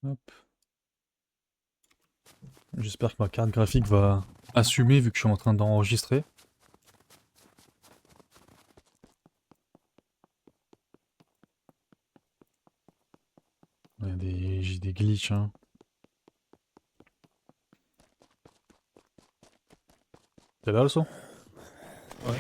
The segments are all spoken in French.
Hop. J'espère que ma carte graphique va assumer vu que je suis en train d'enregistrer. J'ai des glitches, hein. T'es là le son? Ouais.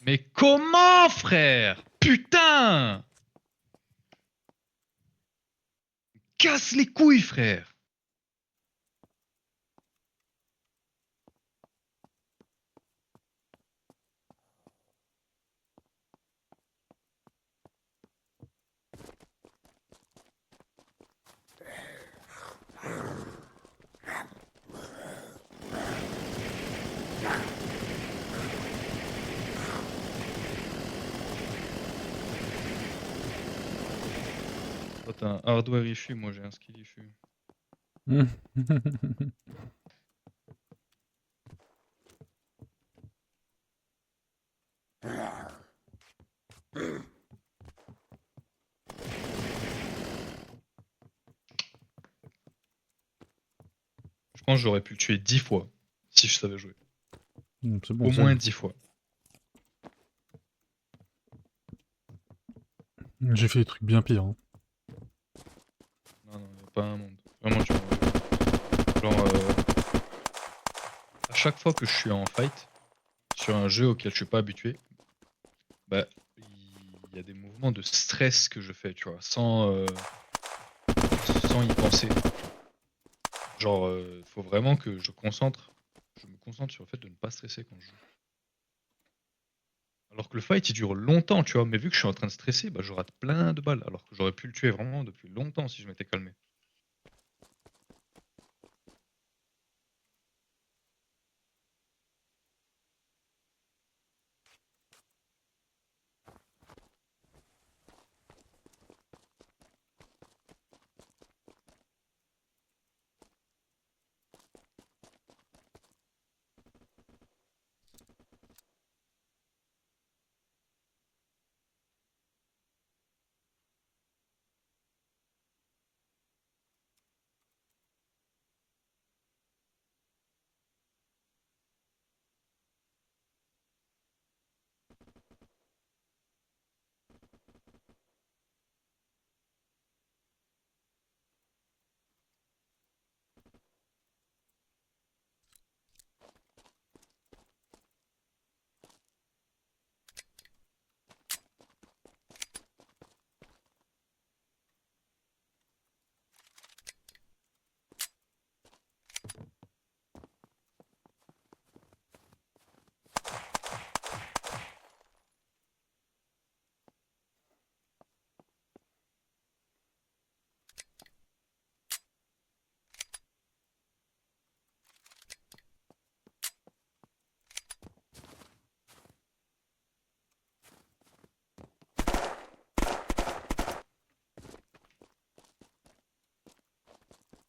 Mais comment, frère? Putain! Casse les couilles, frère! Toi, t'as un hardware issue, moi j'ai un skill issue. Je pense que j'aurais pu le tuer 10 fois si je savais jouer. C'est bon, Au ça. moins 10 fois. J'ai fait des trucs bien pires, hein. Non, non, y a pas un monde. Vraiment, tu vois. Genre, à chaque fois que je suis en fight, sur un jeu auquel je suis pas habitué, bah, il y a des mouvements de stress que je fais, tu vois, sans y penser. Genre, faut vraiment que je me concentre sur le fait de ne pas stresser quand je joue. Alors que le fight il dure longtemps, tu vois, mais vu que je suis en train de stresser, bah je rate plein de balles, alors que j'aurais pu le tuer vraiment depuis longtemps si je m'étais calmé.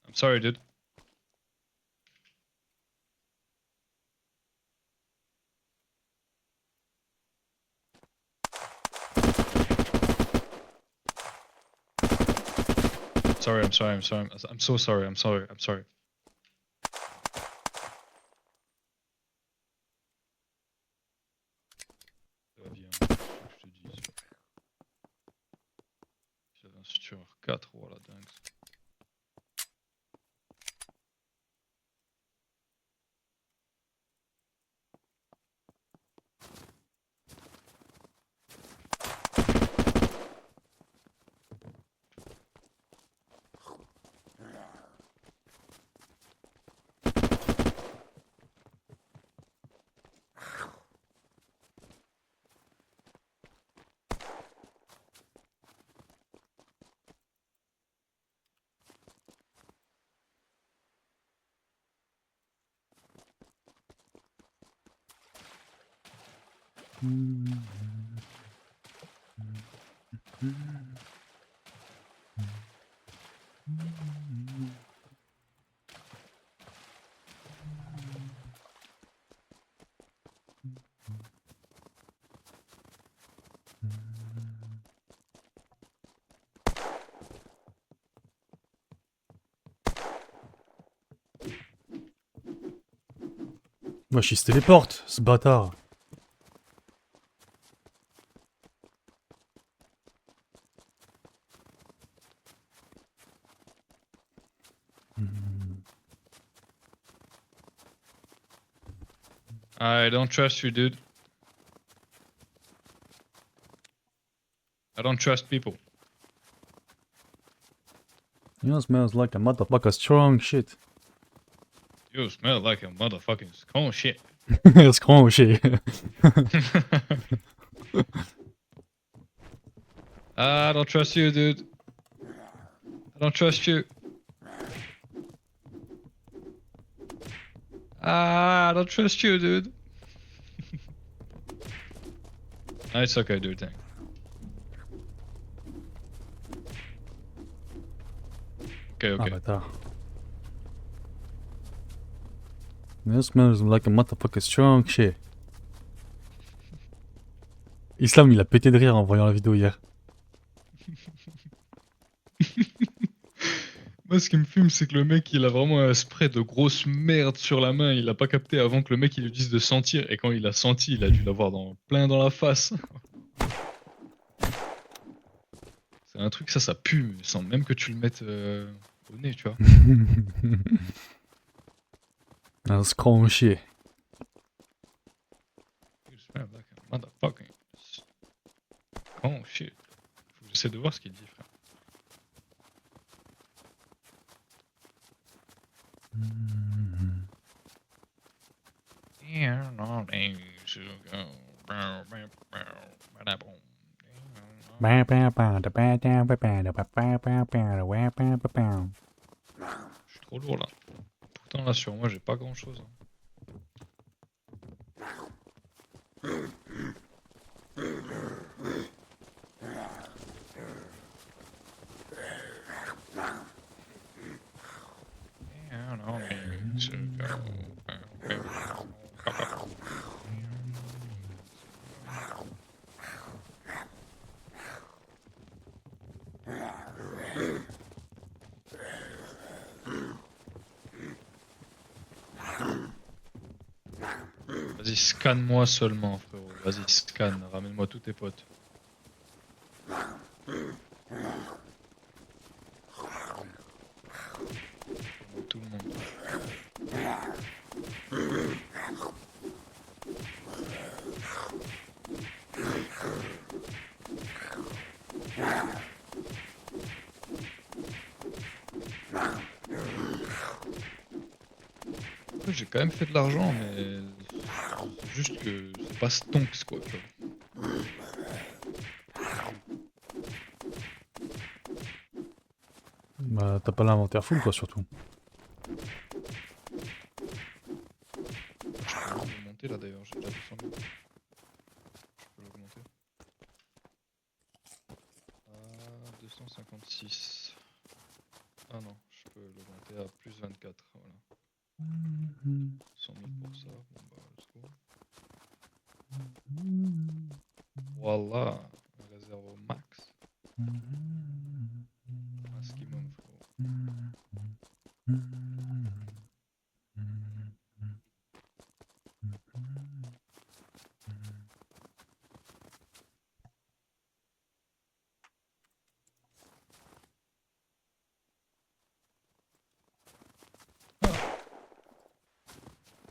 I'm sorry, dude. I'm sorry, I'm so sorry, I'm sorry. La vie, hein, faut que je te dise. J'avais un suture 4, voilà, dingue. Wesh, il se téléporte, ce bâtard. I don't trust you, dude. I don't trust people. You smells like a motherfucker strong shit. You smell like a motherfucking scone shit. Strong shit. I don't trust you, dude. I don't trust you. I don't trust you, dude. It's okay, dude. Thanks. Okay, Ah okay. bâtard. You smells like a motherfucker strong shit. Islam, il a pété de rire en voyant la vidéo hier. Moi, ce qui me fume, c'est que le mec, il a vraiment un spray de grosse merde sur la main. Il a pas capté avant que le mec, il lui dise de sentir. Et quand il a senti, il a dû l'avoir plein dans la face. C'est un truc, ça pue, sans même que tu le mettes au nez, tu vois. Un strong shit. You smell like a motherfucking... Oh shit. Faut que j'essaie de voir ce qu'il dit, frère. Yeah, no, they should go. Je suis trop lourd là. Pourtant là sur moi j'ai pas grand chose. Vas-y, scanne-moi seulement, frérot. Vas-y, scanne. Ramène-moi tous tes potes. Tout le monde. Après, j'ai quand même fait de l'argent, mais c'est juste que c'est pas stonks quoi. Tu vois. Bah, t'as pas l'inventaire full, toi, surtout. Je peux l'augmenter là d'ailleurs, j'ai déjà descendu. Je peux l'augmenter. À 256. Ah non, je peux l'augmenter à plus 24. Voilà. 100 000 pour ça. Bon bah, let's go. Voilà, réserve au max. Un skimum, frérot.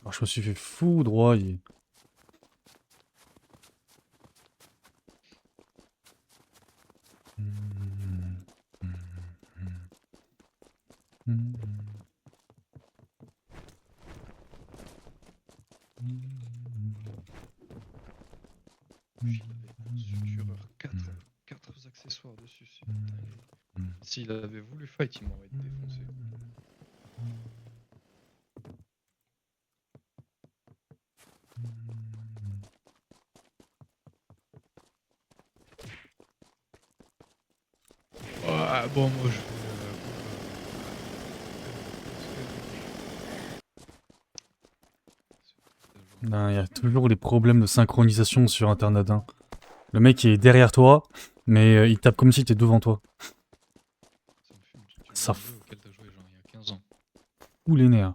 Alors, je me suis fait foudroyer. Puis il avait un sucureur 4 accessoires dessus. S'il avait voulu fight, il m'aurait défoncé. Ah, bon, moi je Il y a toujours les problèmes de synchronisation sur internet. Hein. Le mec il est derrière toi, mais il tape comme si t'es devant toi. Ça me fume. Tu me Ça dis un jeu auquel t'as joué genre il y a 15 ans. fout les nerfs.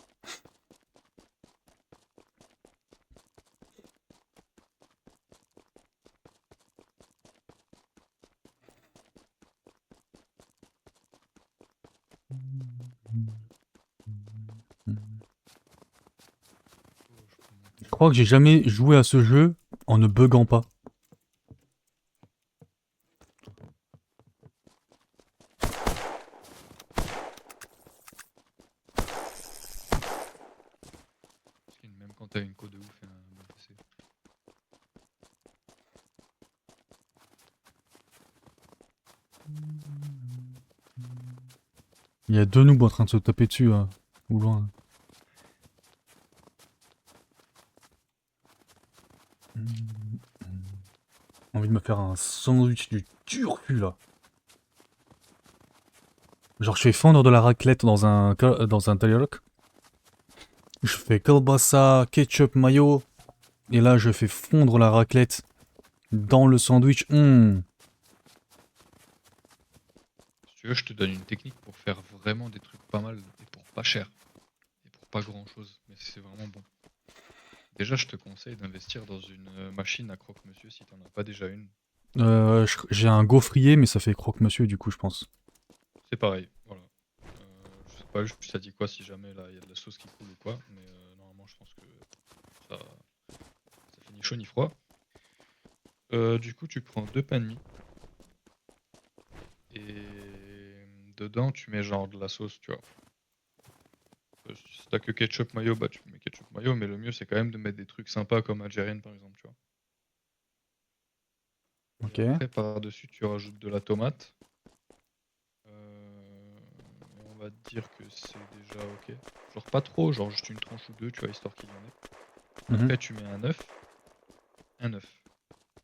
Je crois que j'ai jamais joué à ce jeu en ne buguant pas. Parce que même quand t'as une code de ouf et un bon PC. Il y a deux noobs en train de se taper dessus, ou loin. Envie de me faire un sandwich du turfu là. Genre je fais fondre de la raclette dans un Talialoc. Je fais kielbasa, ketchup, mayo. Et là je fais fondre la raclette dans le sandwich. Si tu veux, je te donne une technique pour faire vraiment des trucs pas mal et pour pas cher. Et pour pas grand chose. Mais c'est vraiment bon. Déjà, je te conseille d'investir dans une machine à croque-monsieur si t'en as pas déjà une. J'ai un gaufrier mais ça fait croque-monsieur du coup je pense. C'est pareil, voilà. Je sais pas, ça dit quoi si jamais là il y a de la sauce qui coule ou quoi, mais normalement je pense que ça fait ni chaud ni froid. Du coup, tu prends 2 pains de mie et dedans tu mets genre de la sauce, tu vois. Si t'as que ketchup mayo, bah tu mets ketchup mayo, mais le mieux c'est quand même de mettre des trucs sympas comme algérienne par exemple, tu vois. Ok. Après, par-dessus, tu rajoutes de la tomate. On va te dire que c'est déjà ok. Genre pas trop, genre juste une tranche ou deux, tu vois, histoire qu'il y en ait. Mhm. Après, tu mets un œuf. Un œuf.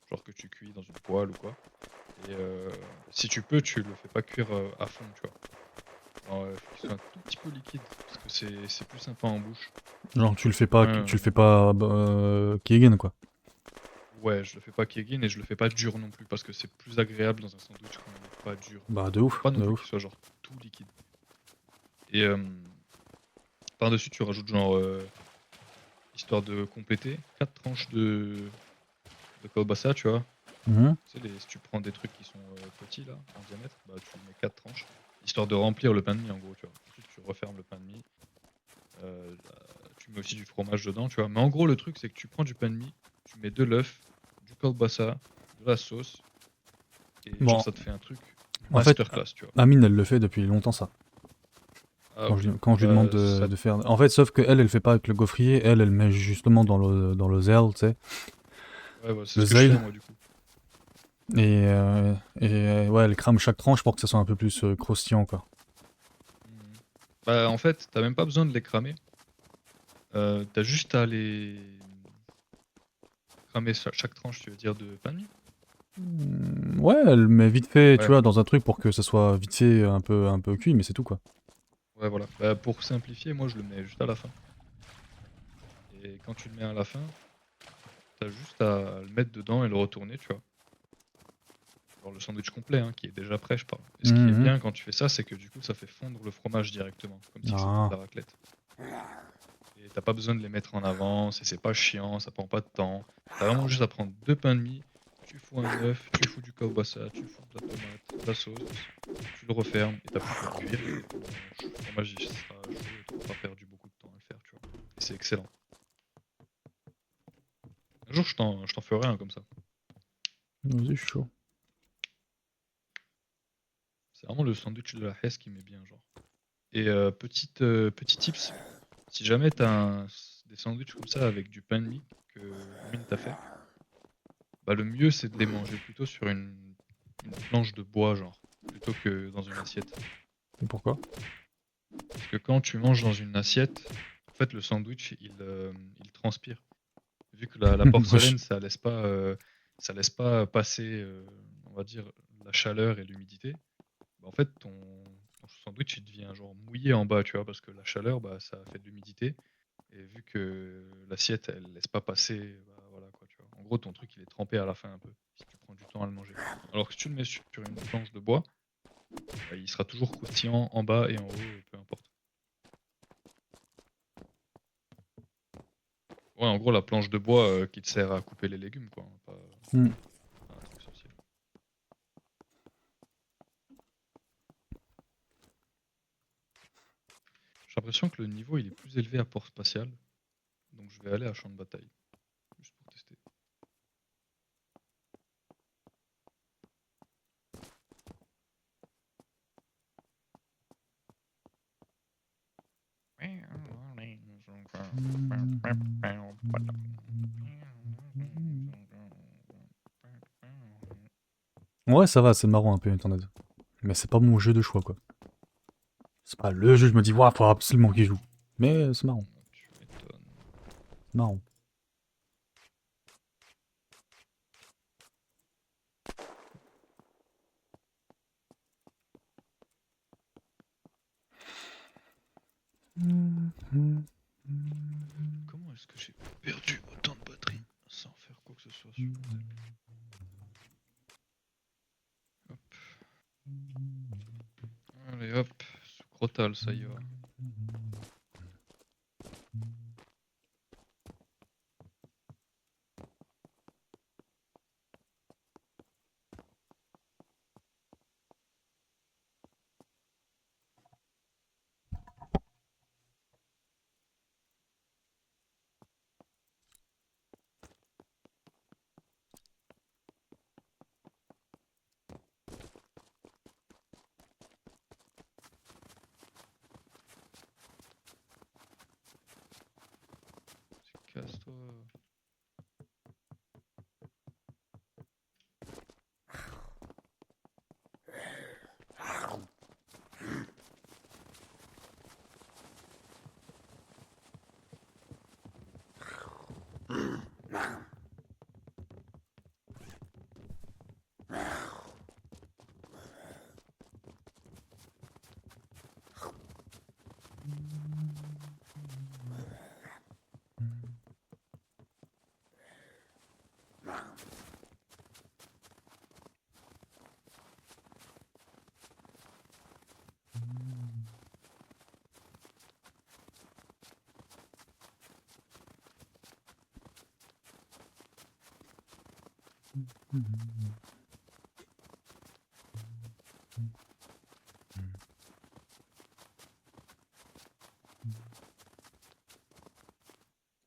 Genre que tu cuis dans une poêle ou quoi. Et si tu peux, tu le fais pas cuire à fond, tu vois. Alors, faut qu'il soit un tout petit peu liquide, parce que c'est plus sympa en bouche. Genre Moins, tu le fais pas Keegan quoi. ouais, je le fais pas Kegin et je le fais pas dur non plus, parce que c'est plus agréable dans un sandwich quand il est pas dur. Bah de Faut ouf, pas non de plus qu'il ouf. soit genre tout liquide. Et par-dessus, tu rajoutes genre, histoire de compléter, 4 tranches de kielbasa, tu vois. Mhm. Tu sais, si tu prends des trucs qui sont petits là, en diamètre, bah tu mets 4 tranches, histoire de remplir le pain de mie en gros, tu vois. Ensuite, tu refermes le pain de mie. Tu mets aussi du fromage dedans, tu vois. Mais en gros, le truc, c'est que tu prends du pain de mie, tu mets de l'œuf, du kielbasa, de la sauce, et genre Bon, ça te fait un truc en fait, masterclass, tu vois. Amine elle le fait depuis longtemps ça. Ah ok. Quand je lui demande Bah ça, de faire. En fait, sauf que elle fait pas avec le gaufrier, elle met justement dans le zèle, tu sais. ouais, bah, c'est Le ce que je fais zeil. moi du coup. Ouais, elle crame chaque tranche pour que ça soit un peu plus croustillant quoi. Mhm. Bah en fait, t'as même pas besoin de les cramer. T'as juste à les cramer chaque tranche, tu veux dire, de pain de mie? Ouais, elle met vite fait, tu Ouais, vois, dans un truc pour que ça soit vite fait un peu cuit, mais c'est tout quoi. ouais, voilà. Bah, pour simplifier, moi je le mets juste à la fin. Et quand tu le mets à la fin, t'as juste à le mettre dedans et le retourner, tu vois. Genre le sandwich complet, hein, qui est déjà prêt, je parle. Et ce qui est Mhm. bien quand tu fais ça, c'est que du coup, ça fait fondre le fromage directement, comme si c'était de Ah. la raclette. Et t'as pas besoin de les mettre en avance, et c'est pas chiant, ça prend pas de temps. T'as vraiment juste à prendre deux pains de mie, tu fous un œuf, tu fous du kielbasa, tu fous de la tomate, de la sauce, tu le refermes, et t'as plus qu'à le cuire, et ton fromage il sera chaud, et t'auras pas perdu beaucoup de temps à le faire, tu vois. Et c'est excellent. Un jour, je t'en ferai un comme ça. Vas-y, je suis chaud. C'est vraiment le sandwich de la Hesse qui met bien, genre. Et petit tips, si jamais t'as des sandwichs comme ça avec du pain de mie que Amine t'a fait, bah le mieux c'est de les manger plutôt sur une planche de bois, genre, plutôt que dans une assiette. Et pourquoi? Parce que quand tu manges dans une assiette, en fait le sandwich il transpire. Vu que la Wesh. porcelaine ça laisse pas passer, on va dire, la chaleur et l'humidité, bah, en fait ton sandwich il devient genre mouillé en bas, tu vois, parce que la chaleur bah, ça fait de l'humidité. Et vu que l'assiette, elle laisse pas passer, bah voilà quoi, tu vois. En gros, ton truc, il est trempé à la fin un peu, si tu prends du temps à le manger. Alors que si tu le mets sur une planche de bois, bah, il sera toujours croustillant en bas et en haut, peu importe. Ouais, en gros, la planche de bois qui te sert à couper les légumes, quoi, hein, Hmm. pas un truc sorcier. J'ai l'impression que le niveau, il est plus élevé à Port Spatial, donc je vais aller à Champ de Bataille, juste pour tester. Ouais, ça va, c'est marrant un peu Internet. Mais c'est pas mon jeu de choix quoi. C'est pas le jeu, je me dis, waouh, faut absolument qu'il joue. Mais c'est marrant. Tu m'étonnes. C'est marrant. Comment est-ce que j'ai perdu autant de batterie sans faire quoi que ce soit sur mon tel? Hop. Allez hop, Crotal, ça y va.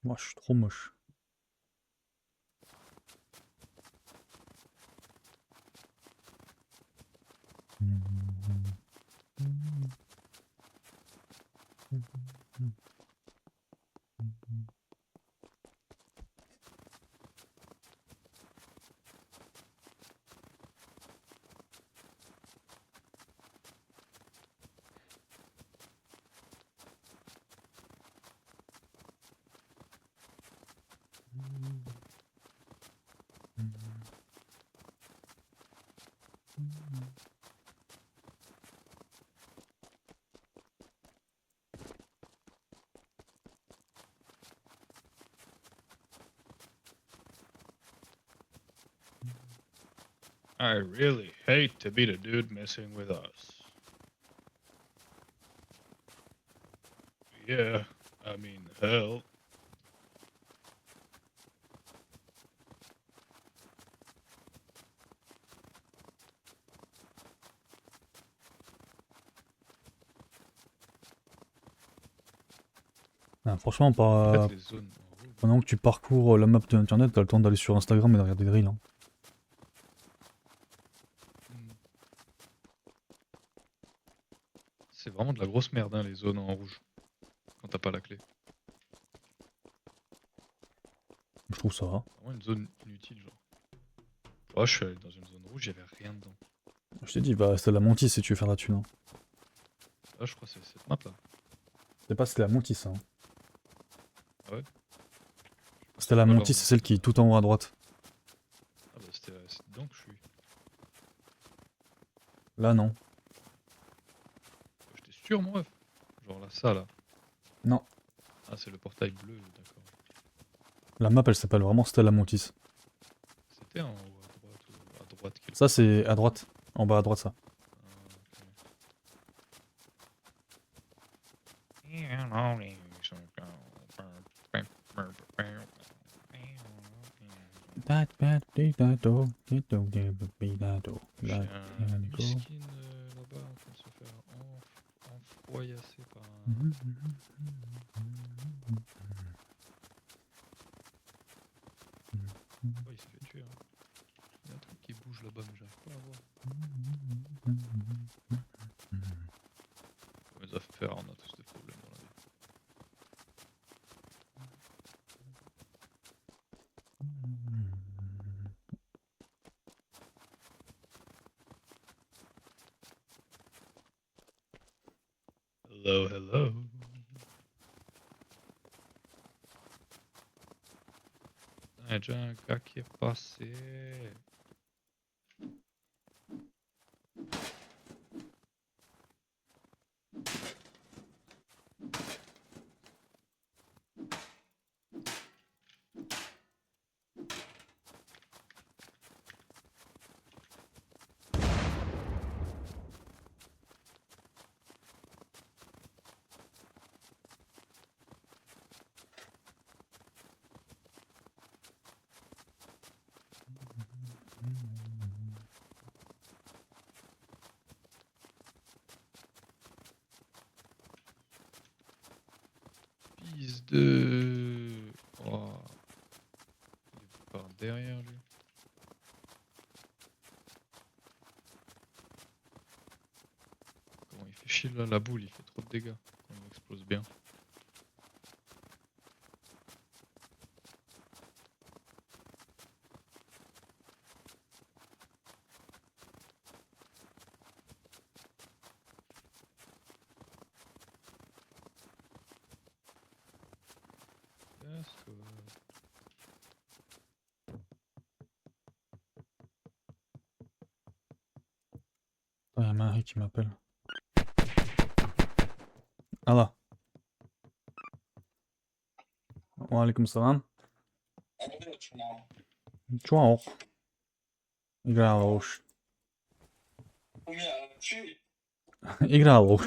Moi, je suis trop moche. I really hate to be the dude messing with us. Yeah, I mean, hell. Ah, franchement, En fait, les zones en rouge. pendant que tu parcours la map de internet, t'as le temps d'aller sur Instagram et de regarder des reels. Hein. C'est vraiment de la grosse merde, hein, les zones en rouge. Quand t'as pas la clé. Je trouve ça va. Vraiment une zone inutile, genre. Oh, je suis allé dans une zone rouge, y'avait rien dedans. Je t'ai dit, bah, c'était la Montis si tu veux faire la thune. Hein. Ah, je crois que c'est cette map là. C'est pas c'était la Montis, ça. Hein. Ah ouais? C'était la Voilà, Montis, c'est celle qui est tout en haut à droite. Ah bah c'est dedans que je suis. Là, non. J'étais sûr, moi. Genre là, ça là. Non. Ah, c'est le portail bleu, d'accord. La map, elle s'appelle vraiment Stella Montis. C'était en haut à droite ou à droite quelque Ça, c'est à droite. En bas à droite, ça. J'ai un miskin là-bas en train de se faire enfoyasser par un... Oh, il s'est fait tuer. Hein. Il y a un truc qui bouge là-bas, mais j'arrive pas à voir. On les a fait faire, on a tous des problèmes dans la vie. Hello, hello. Il y a déjà un gars qui est passé. Fils de... Oh. Il est par derrière lui. Comment il fait chier là, la boule, il fait trop de dégâts. Quand il explose bien. Casse-toi. Il y a Marie qui m'appelle. Ah là. Wa alaikum salam. Ciao. Igra loš. Igra loš.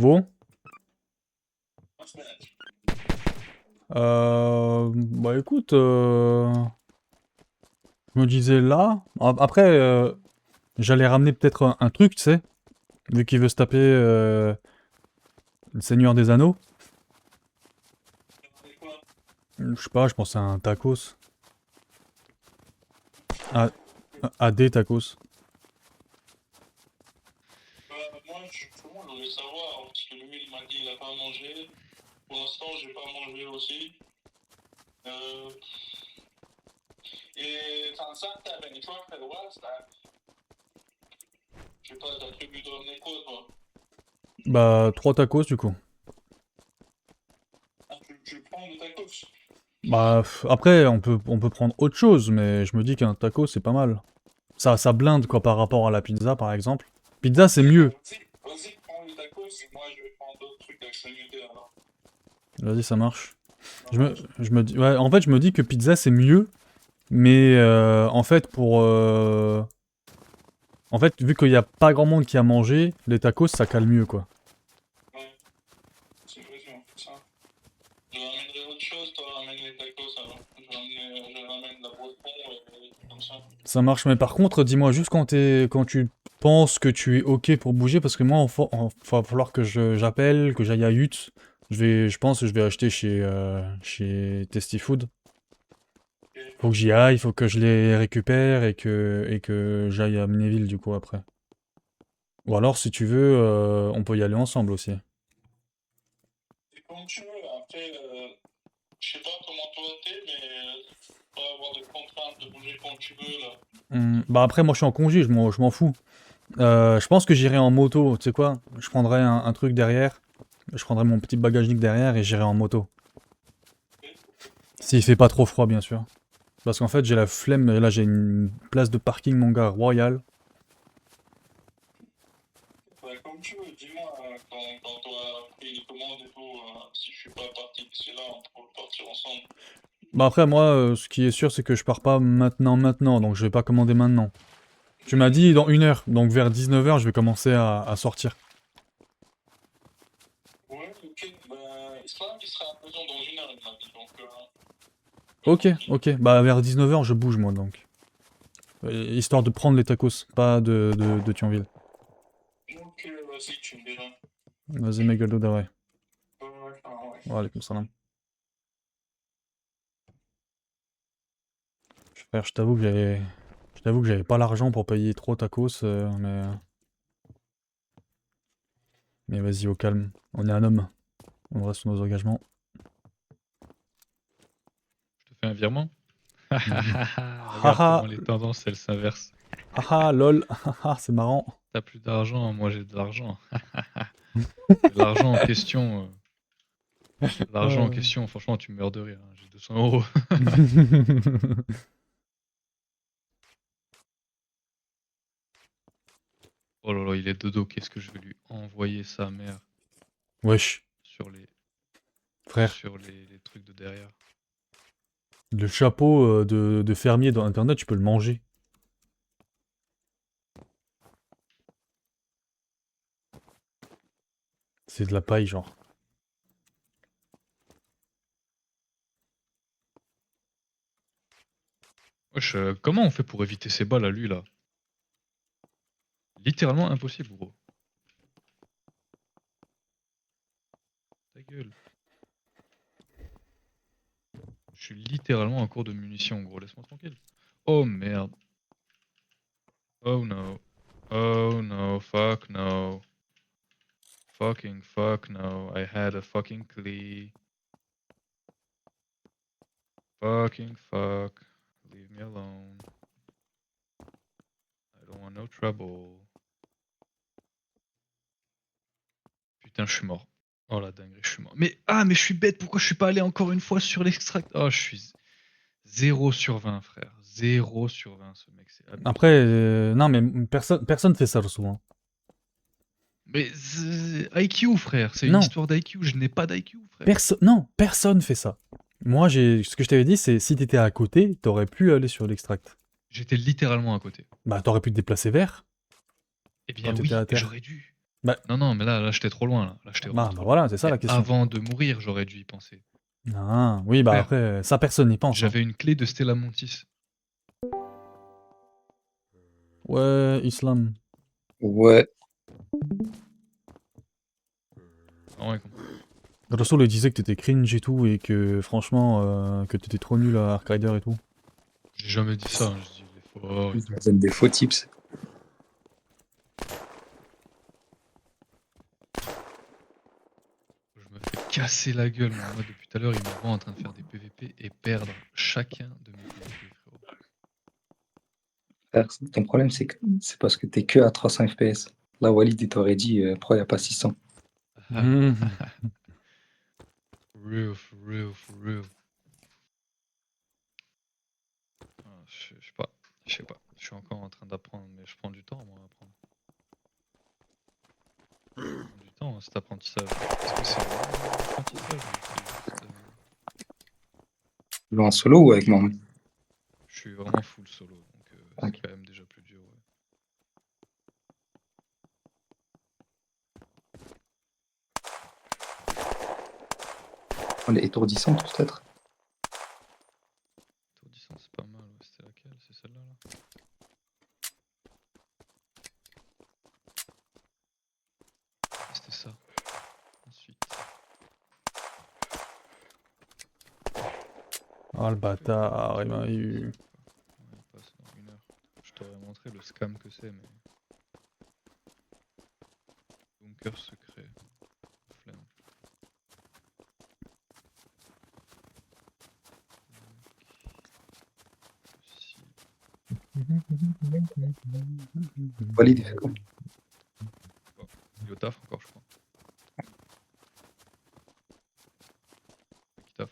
Wo? Bah écoute, je me disais là. Après, j'allais ramener peut-être un truc, tu sais, vu qu'il veut se taper le Seigneur des Anneaux. C'est quoi? Je sais pas, je pensais à un tacos. À des tacos. Moi, justement, je voulais savoir, parce que lui, il m'a dit qu'il n'a pas mangé. Pour l'instant, j'ai pas mangé aussi. Euh, et enfin, ça, t'avais une fois, frère Watt, là. Je sais pas, t'as prévu de ramener quoi, toi? Bah, 3 tacos du coup. Ah, tu prends de tacos? Bah, après, on peut prendre autre chose, mais je me dis qu'un taco, c'est pas mal. Ça blinde, quoi, par rapport à la pizza, par exemple. Pizza, c'est mieux. Vas-y, prends le tacos et moi, je vais prendre d'autres trucs avec saluté, alors. Vas-y, ça marche. Je me dis, ouais, en fait, je me dis que pizza, c'est mieux, mais en fait, en fait, vu qu'il y a pas grand monde qui a mangé, les tacos, ça cale mieux, quoi. Ouais, c'est vrai, on fait ça. Je ramènerai autre chose, toi ramène les tacos, alors. Je ramène la boisson et des trucs comme ça. Ça marche, mais par contre, dis-moi juste quand tu penses que tu es ok pour bouger, parce que moi, va falloir que j'appelle, que j'aille à Yut. Je pense que je vais acheter chez Tasty Food. Faut que j'y aille, faut que je les récupère et que j'aille à Amnéville du coup après. Ou alors, si tu veux, on peut y aller ensemble aussi. C'est comme tu veux, après, je sais pas comment toi t'es, mais tu peux avoir des contraintes de bouger quand tu veux, là. Bah après, moi je suis en congé, je m'en fous. Je pense que j'irai en moto, tu sais quoi? Je prendrai un truc derrière, je prendrai mon petit bagagenik derrière et j'irai en moto. S'il fait pas trop froid, bien sûr. Parce qu'en fait, j'ai la flemme, là j'ai une place de parking, mon gars, royal. Ouais, comme tu veux, dis-moi quand tu as pris les commandes et tout, si je suis pas parti d'ici là, on peut partir ensemble. Bah après, moi, ce qui est sûr, c'est que je pars pas maintenant, donc je vais pas commander maintenant. Tu m'as dit dans 1 heure, donc vers 19 h, je vais commencer à sortir. Ouais, ok, ben, Islam, il sera à la maison dans 1 heure, il m'a dit, donc, Ok, ok, bah vers 19 h, je bouge moi donc. Histoire de prendre les tacos, pas de Thionville. ok, vas-y, tu me diras. Vas-y, Megaldo, ouais. Ouais, ouais. Wa alaykoum salam. Frère, je t'avoue que j'avais pas l'argent pour payer trop tacos, mais vas-y, au calme. On est un homme. On reste sur nos engagements. Je te fais un virement. Vas-y. Regarde comment Haha, les tendances elles s'inversent. haha, lol, haha, c'est marrant. T'as plus d'argent, moi j'ai de l'argent. L'argent en question, l'argent en Euh. question, franchement tu meurs de rire, hein. J'ai 200 €. Oh là là, il est dodo, qu'est-ce que je vais lui envoyer sa mère Wesh, sur les frère. les trucs de derrière. Le chapeau de fermier dans internet, tu peux le manger. C'est de la paille, genre. Wesh, comment on fait pour éviter ces balles à lui là? Littéralement impossible, gros. Ta gueule. Je suis littéralement en cours de munitions, gros, laisse-moi tranquille. Oh merde. Oh no. Oh no, fuck no. Fucking fuck no. I had a fucking clee. Fucking fuck. Leave me alone. I don't want no trouble. Putain, je suis mort. Oh la dinguerie, je suis mort. Mais mais je suis bête, pourquoi je suis pas allé encore une fois sur l'extract? Oh, je suis 0 sur 20, frère. 0 sur 20, ce mec, c'est abusé. Après, non, mais personne fait ça souvent. Mais IQ, frère, c'est une Non, histoire d'IQ. Je n'ai pas d'IQ, frère. non, personne fait ça. Moi, ce que je t'avais dit, c'est si t'étais à côté, t'aurais pu aller sur l'extract. J'étais littéralement à côté. Bah, t'aurais pu te déplacer vers Eh quand bien t'étais oui, à et terre. j'aurais dû. Bah, Non, non, mais là j'étais trop loin. Là j'étais vraiment bah trop loin. voilà, c'est ça Mais la question. avant de mourir, j'aurais dû y penser. Ah, oui, bah Frère, après, ça personne n'y pense. Hein. J'avais une clé de Stella Montis. Ouais, Islam. Ouais. Ah ouais, compris. Rassoul, il disait que t'étais cringe et tout, et que franchement, que t'étais trop nul à Ark Rider et tout. J'ai jamais dit ça, hein, je dis il est fort et Je tout. me donne des faux tips. Je me fais casser la gueule, moi. Moi, depuis tout à l'heure, il me voit en train de faire des PVP et perdre chacun de mes PVP, frérot. Frère, ton problème, c'est que c'est parce que t'es que à 300 FPS. Là, Walid, il t'aurait dit, pourquoi il n'y a pas 600? Mhm. For real, for real, for real. Ah, je sais pas, je sais pas. Je suis encore en train d'apprendre, mais je prends du temps, moi, à apprendre. Je prends du temps, hein, cet apprentissage. Est-ce que c'est vraiment un apprentissage ou c'est juste, Tu joues en solo ou avec Mohamed? Je suis vraiment full solo, donc c'est Ok. quand même déjà plus dur, ouais. On est étourdissant, tous, peut-être. Étourdissant, c'est pas mal, ouais. C'était laquelle? C'est celle-là, là? C'était ça. Ensuite. Ah, le bâtard, il m'a eu. Ouais, il passe dans 1 heure. Je t'aurais montré le scam que c'est, mais. Bunker secret. Flemme. Si. Walid, il fait quoi? Il est au taf encore, je crois. Qui taf.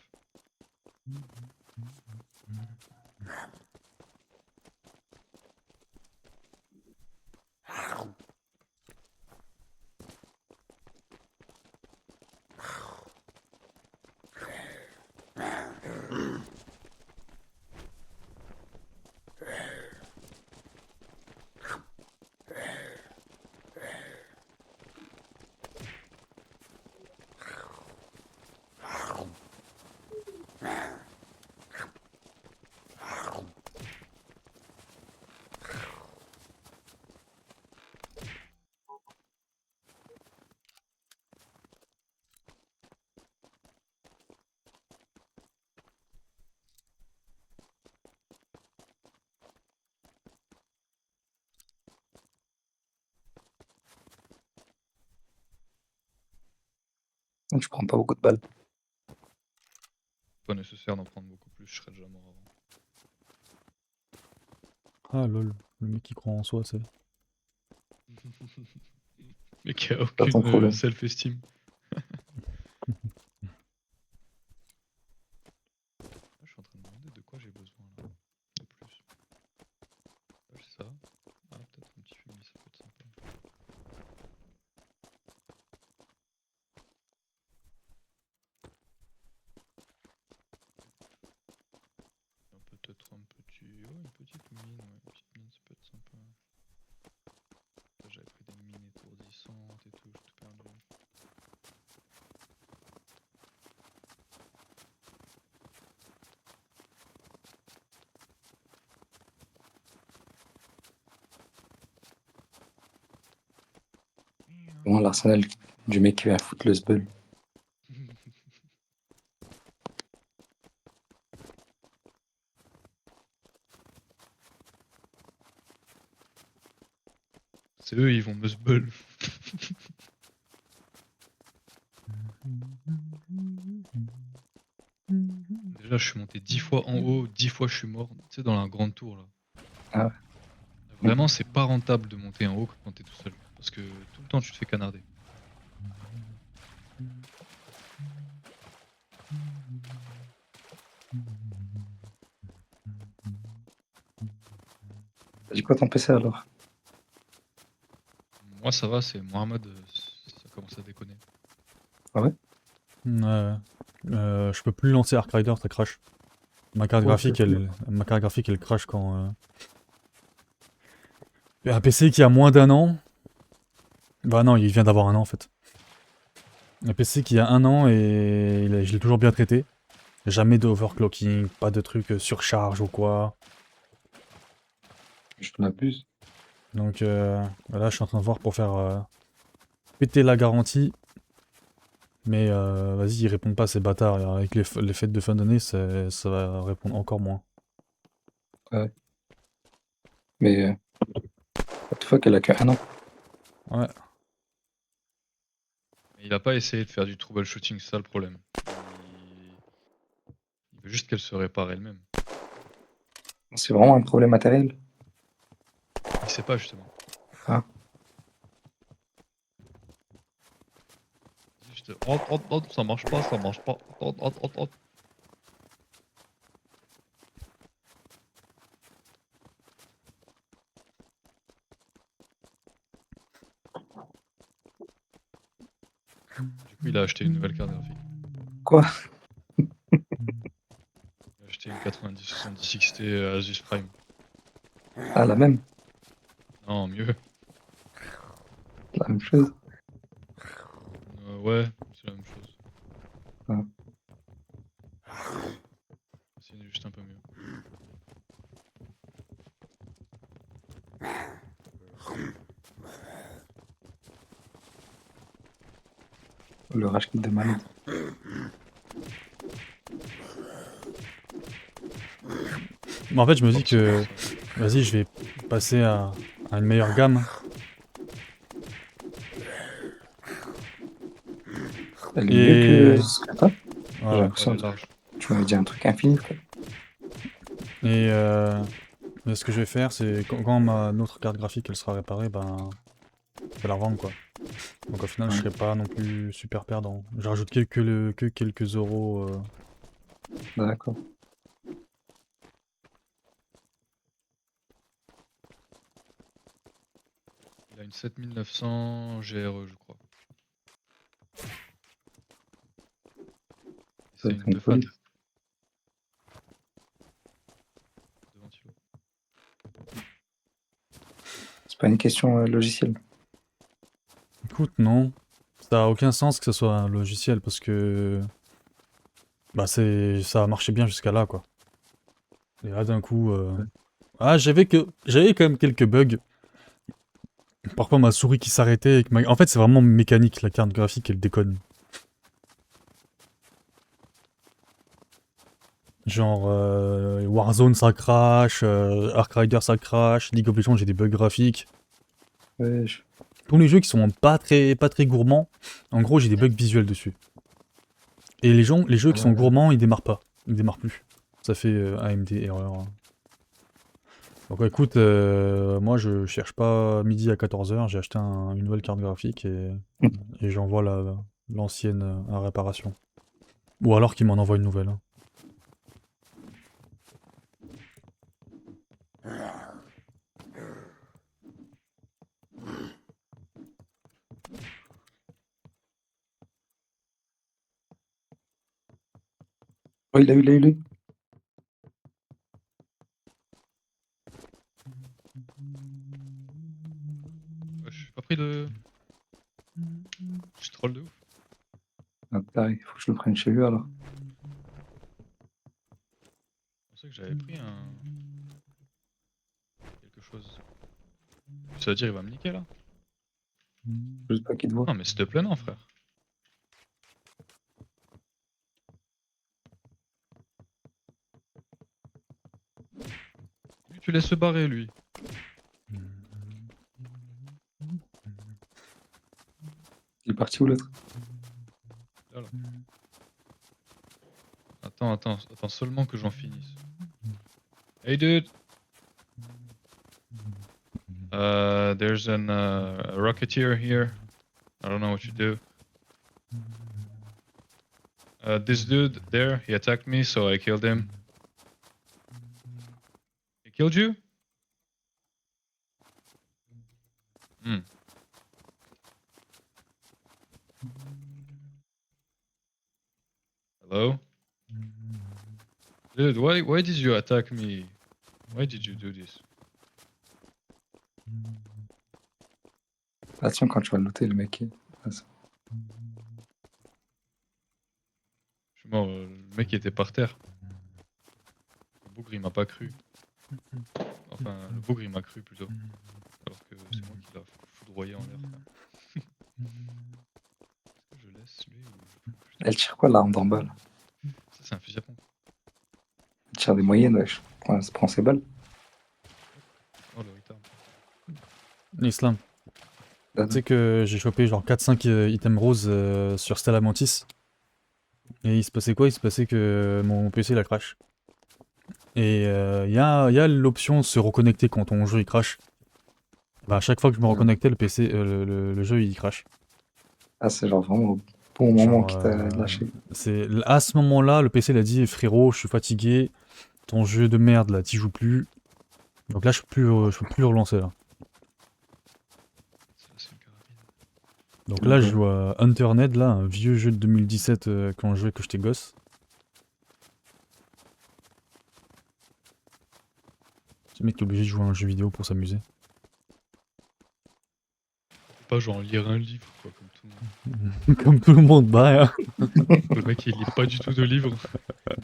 Je prends pas beaucoup de balles. Pas nécessaire d'en prendre beaucoup plus, je serais déjà mort avant. Ah lol, le mec qui croit en soi, c'est. Mais qui a Pas ton aucune problème. self-esteem. Je suis en train de me demander de quoi j'ai besoin là. De plus. J'ai ça. Ah, peut-être un petit fumier, ça peut être sympa. Peut-être un petit. Oh, une petite mine, ouais. Une petite mine, ça peut être sympa. Là, j'avais pris des mines étourdissantes et tout, j'étais perdu. Vraiment, l'arsenal du mec qui vient foutre le sbul. C'est eux, ils vont me sbull. Déjà, je suis monté 10 fois en haut, 10 fois je suis mort. Tu sais, dans la grande tour là. Ah ouais. Vraiment, c'est pas rentable de monter en haut quand t'es tout seul. Parce que tout le temps, tu te fais canarder. T'as dit quoi ton PC alors? Moi, ça va, c'est Mohamed, ça commence à déconner. Ouais. Je peux plus lancer Ark Rider, ça crash. Ma carte graphique, elle crash quand. Un PC qui a moins d'1 an. Bah non, il vient d'avoir 1 an en fait. Un PC qui a 1 an et je l'ai toujours bien traité. Jamais de overclocking, pas de truc surcharge ou quoi. Je l'abuse. Donc là, je suis en train de voir pour faire péter la garantie. Mais vas-y, ils répondent pas ces bâtards. Et avec les fêtes de fin d'année, ça va répondre encore moins. Mais what the fuck, elle a que 1 an. Ouais. Il a pas essayé de faire du troubleshooting, c'est ça le problème. Il veut juste qu'elle se répare elle-même. C'est vraiment un problème matériel. Il sait pas justement. Ah. Juste, ça marche pas, ça marche pas. Hop. Du coup, il a acheté une nouvelle carte graphique. Quoi? Il a acheté une 9070 XT Asus Prime. Ah, la même. Non, mieux. La même chose. Ouais, c'est la même chose. Ah. C'est juste un peu mieux. Le rage kit de malade. Mais en fait, je me dis Forcément, que, ça- vas-y, je vais passer à une meilleure gamme. Elle est Et- mieux que ce que t'as. J'ai Ouais. l'impression Elle est que large. tu m'avais dit un truc infini, quoi. Et mais ce que je vais faire, c'est quand ma autre carte graphique elle sera réparée, ben, je vais la revendre quoi. Donc au final, je Ouais. serai pas non plus super perdant. Je rajoute que quelques euros. D'accord. Il a une 7900 GRE, je crois. Ça C'est va une être une 2 fat. folie. 2 ventilos. C'est pas une question logicielle. Écoute, non. Ça a aucun sens que ce soit un logiciel parce que bah ça a marché bien jusqu'à là quoi. Et là d'un coup, ah j'avais quand même quelques bugs. Parfois ma souris qui s'arrêtait. En fait, c'est vraiment mécanique la carte graphique, elle déconne. Genre Warzone ça crash, Ark Rider ça crash, League of Legends j'ai des bugs graphiques. Ouais, Tous les jeux qui sont pas très gourmands, en gros j'ai des bugs visuels dessus. Et les jeux qui sont gourmands ils démarrent pas, ils démarrent plus. Ça fait AMD erreur. Donc écoute, moi je cherche pas midi à 14h, j'ai acheté une nouvelle carte graphique et j'envoie l'ancienne à réparation. Ou alors qu'il m'en envoie une nouvelle. Hein. Oh, il a eu. Ouais, je suis pas pris de. Je troll de ouf. Ah, putain, il faut que je le prenne chez lui alors. Je pensais que j'avais pris un. Quelque chose. Ça veut dire il va me niquer là? Je sais pas qui te voit. Non, mais s'il te plaît, non, frère. Lui, tu laisses se barrer, lui. Il est parti où l'autre? Là, là. Attends seulement que j'en finisse. Hey, dude! There's a rocketeer here. I don't know what you do. This dude there, he attacked me, so I killed him. He killed you? Hmm. Hello? Dude, why did you attack me? Why did you do this? Attention quand tu vas le looter, le mec. Ah, ça- Justement, le mec était par terre. Le bougre il m'a pas cru. Enfin, le bougre il m'a cru plutôt. Alors que c'est moi qui l'a foudroyé en l'air. Est-ce que je laisse lui ou je... Elle tire quoi l'arme d'en bas là? Ça c'est un fusil à pompe. Elle tire des moyennes, wesh. Prends ses balles. Oh le retard. Islam. Tu Vas-y. sais que j'ai chopé genre 4-5 items roses sur Stella Mantis. Et il se passait quoi? Il se passait que mon PC il a crash. Et y a l'option se reconnecter quand ton jeu il crash. Bah, à chaque fois que je me Ouais. reconnectais, le PC, le jeu il crash. Ah, c'est genre vraiment au bon moment Genre, qui t'a lâché. c'est à ce moment-là, le PC il a dit frérot, je suis fatigué, ton jeu de merde là, t'y joues plus. Donc là, je peux plus le relancer là. Ça c'est une carabine. Donc là, je Ok. joue à Hunterned, là, un vieux jeu de 2017 quand je jouais que j'étais gosse. Ce mec est obligé de jouer à un jeu vidéo pour s'amuser. Pas genre lire un livre quoi, comme tout le monde. Comme tout le monde, bah. Le mec il lit pas du tout de livres.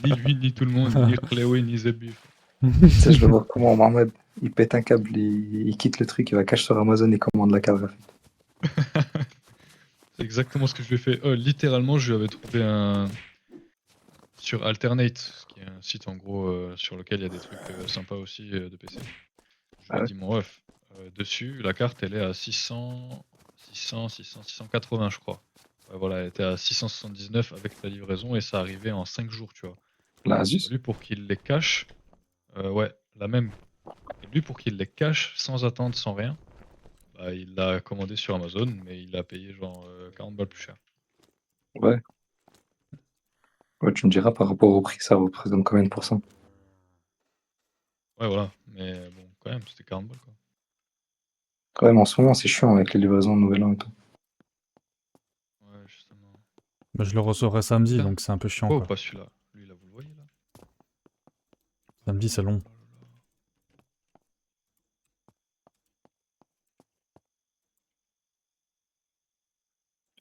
Ni lui, ni tout le monde, ni Chloé, ni Zebif. Tu sais, je le vois comment Mohamed, il pète un câble, il quitte le truc, il va cacher sur Amazon et commande la cave. C'est exactement ce que je lui ai fait. Littéralement, je lui avais trouvé un. Sur Alternate, qui est un site en gros sur lequel il y a des trucs sympas aussi de PC. Je lui Ah ai ouais. dit, mon ref, dessus, la carte elle est à 680, je crois. Ouais, voilà, elle était à 679 avec la livraison et ça arrivait en 5 jours, tu vois. La Asus. Lui, pour qu'il les cache, ouais, la même. Et lui, pour qu'il les cache sans attendre, sans rien, bah, il l'a commandé sur Amazon, mais il a payé genre 40 balles plus cher. Ouais. Ouais, tu me diras par rapport au prix, ça représente combien de pourcents? Ouais, voilà, mais bon, quand même, c'était 40 balles quoi. Quand même, en ce moment, c'est chiant avec les livraisons de Nouvel An et tout. Ouais, justement. Bah, je le recevrai samedi, Là, donc c'est un peu chiant oh, quoi. pas celui-là. Lui, là, vous le voyez là? Samedi, c'est long.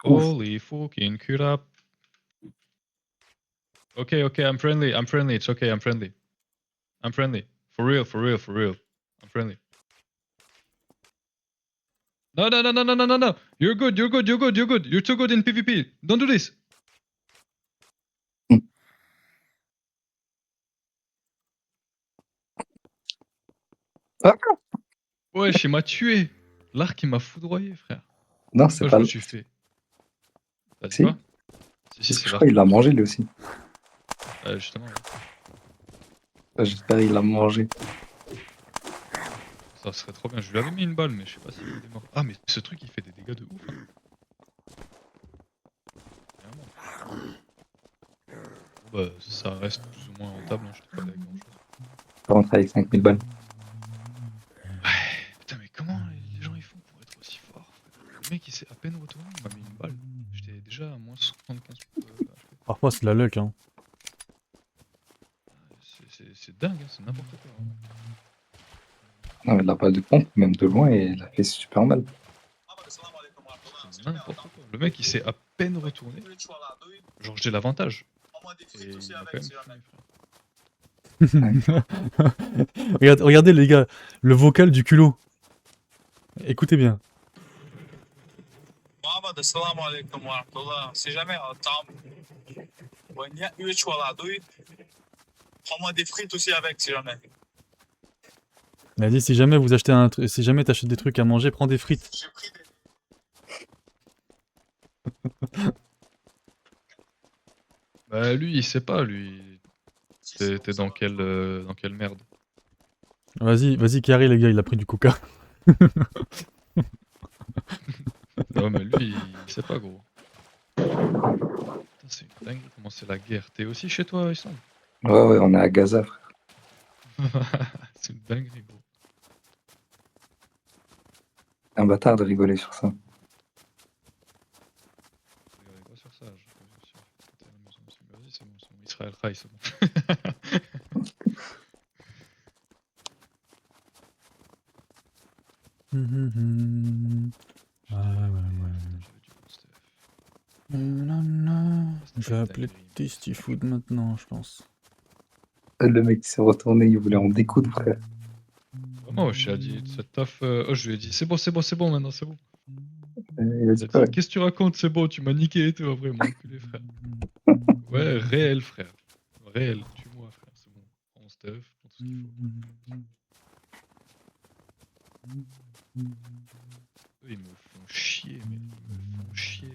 Oh là là. Ouf. Holy fucking crap. Okay, okay, I'm friendly. I'm friendly. It's okay. I'm friendly. I'm friendly. For real, for real, for real. I'm friendly. No, no, no, no, no, no, no, no. You're good. You're good. You're good. You're good. You're too good in PvP. Don't do this. Ah Wesh, il m'a tué. L'arc, il m'a foudroyé, frère. non, c'est Pourquoi pas. je me suis fait. T'as dit Si, quoi? Si, parce que c'est je crois l'arc qu'il qui l'a m'a tué. mangé lui aussi. Justement, ouais. J'espère qu'il l'a mangé. Ça serait trop bien. Je lui avais mis une balle, mais je sais pas s'il est mort. Ah, mais ce truc, il fait des dégâts de ouf. Hein. Vraiment. Bon, bah, ça reste plus ou moins rentable. Hein. Je te pas avec grand chose. Je rentre avec 5000 balles. Ouais. Putain, mais comment les gens ils font pour être aussi forts? Le mec, il s'est à peine retourné. Il m'a mis une balle. J'étais déjà à moins 75 HP. Parfois, c'est de la luck, hein. C'est dingue, hein, c'est n'importe quoi. Hein. Non, mais la balle de pompe, même de loin, et elle a fait super mal. C'est n'importe quoi. Le mec, il s'est à peine retourné. Genre, j'ai l'avantage. Et il m'a quand même fumé, frère. Regardez les gars, le vocal du culot. Écoutez bien. Muhammed, assalamu alaikum wa rahmatullah. Si jamais il y a 3 waladouilles, prends-moi des frites aussi avec, si jamais. Il a dit si jamais vous achetez si jamais t'achètes des trucs à manger, prends des frites. J'ai pris des... Bah, lui, il sait pas, lui. T'es dans quelle merde? Vas-y, carré les gars, il a pris du coca. Non, mais lui, il sait pas, gros. Putain, c'est une dingue, comment c'est la guerre. T'es aussi chez toi, Issam? Ouais, ouais, on est à Gaza, frère. C'est une dinguerie, gros. Un bâtard de rigoler sur ça. Regardez pas sur ça, je suis sur côté à la maison aussi. Vas-y, c'est bon, Israël Chai, c'est bon. Ouais. J'avais du bon stuff. Je vais appeler Tasty Food maintenant, je pense. Le mec s'est retourné, il voulait en découdre, frère. Vraiment, je lui ai dit, cette taf. Oh, je lui ai dit, c'est bon maintenant, c'est bon. Il a Il dit a quoi? dit, qu'est-ce que tu racontes, c'est bon, tu m'as niqué et tout, après, il m'a enculé, frère. Ouais, réel, frère. Réel, tue-moi, frère, c'est bon. Prends stuff, prends tout ce qu'il faut. Eux, ils me font chier, mais ils me font chier.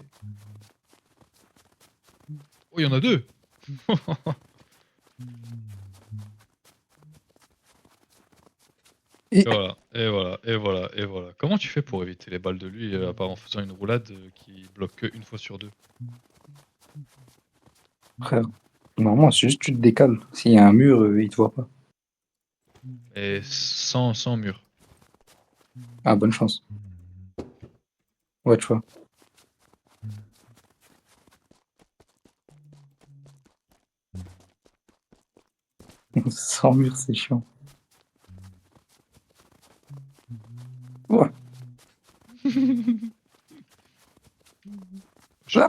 Oh, il y en a deux. Et- Et voilà, et voilà, et voilà, et voilà. Comment tu fais pour éviter les balles de lui, à part en faisant une roulade qui bloque que une fois sur deux? Frère, normalement, c'est juste tu te décales. S'il y a un mur, il te voit pas. Et sans mur. Ah, bonne chance. Ouais, tu vois. Sans mur, c'est chiant. Ouais. Ah.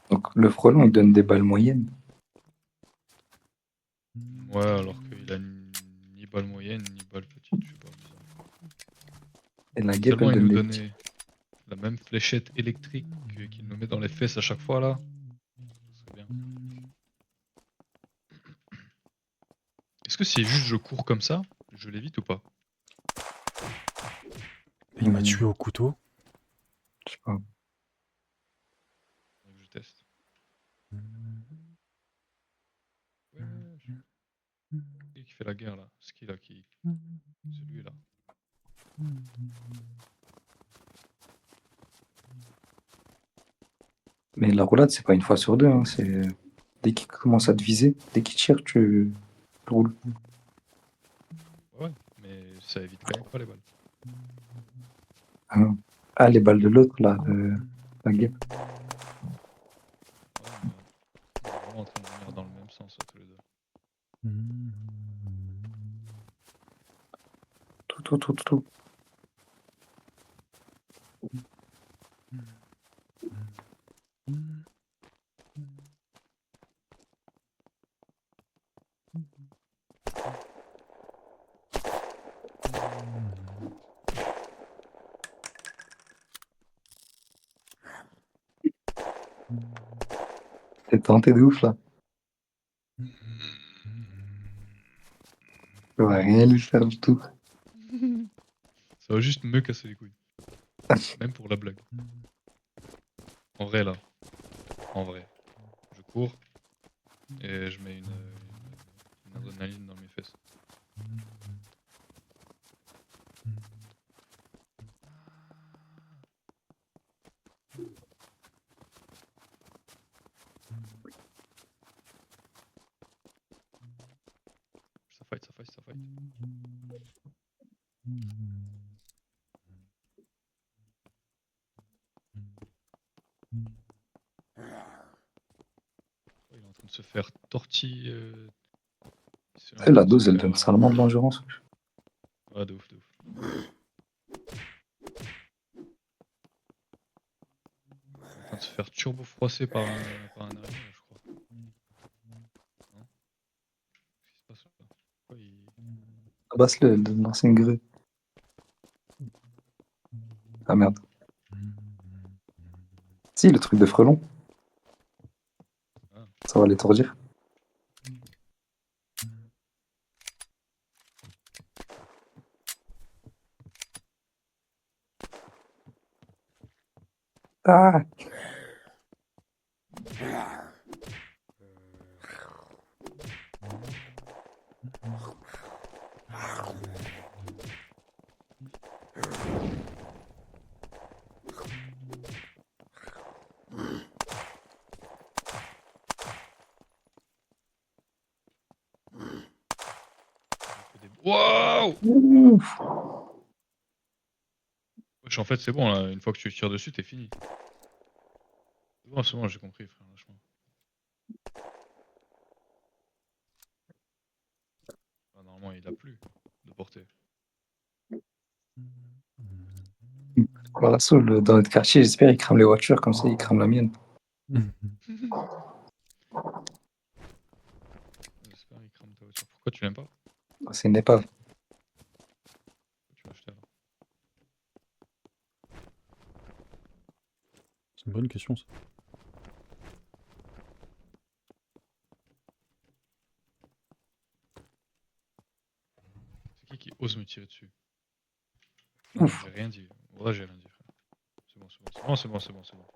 Donc, le frelon, il donne des balles moyennes. Ouais, alors qu'il a ni balle moyenne, ni balle petite, je sais pas, bizarre. Et la Si guêpe, seulement elle il donne nous des petits. donnait la même fléchette électrique qu'il nous met dans les fesses à chaque fois là, ce serait bien. Est-ce que si juste je cours comme ça, je l'évite ou pas? Il m'a tué au couteau. Je sais pas. Faudrait que je teste. Ouais, qui fait la guerre là? C'est qui là qui. C'est lui là. Mais la roulade, c'est pas une fois sur deux. Hein. C'est dès qu'il commence à te viser, dès qu'il tire, tu roules. Ouais, mais ça évite quand même pas les balles. Hein. Ah, les balles de l'autre, là, la guêpe. Ouais, mais on est vraiment en train de venir dans le même sens tous les deux. Tout. T'es tenté de ouf, là. Ça va rien lui faire du tout. Ça va juste me casser les couilles. Même pour la blague. En vrai là. En vrai. Je cours et je mets une adrénaline dans mes fesses. Ça fight. Oh, il est en train de se faire tortiller. Il est en Et la train de se dose, elle faire, donne salement de l'endurance. Ouais, de ouf. Il est en train de se faire turbo froisser par un araignée, là, je crois. Non? Qu'est-ce qui se passe là? Pourquoi il. Abasse-le, elle donne l'ancienne grue. Ah merde. Si, le truc de frelon. Ah. Ça va l'étourdir. Ah! Waouh! Ouf! En fait, c'est bon, là. Une fois que tu tires dessus, t'es fini. C'est bon, j'ai compris, frère. Lâche-moi. Ah, normalement, il a plus de portée. Alors l'assaut, dans notre quartier, j'espère il crame les voitures, comme ça il crame la mienne. J'espère qu'il crame ta voiture. Pourquoi tu l'aimes pas? C'est une épave. Pourquoi tu l'as acheté alors? C'est une bonne question, ça. C'est qui ose me tirer dessus? Non, Ouf. j'ai rien dit. Ouais, j'ai rien dit, frère. C'est bon, c'est bon, c'est bon, c'est bon, c'est bon, c'est bon.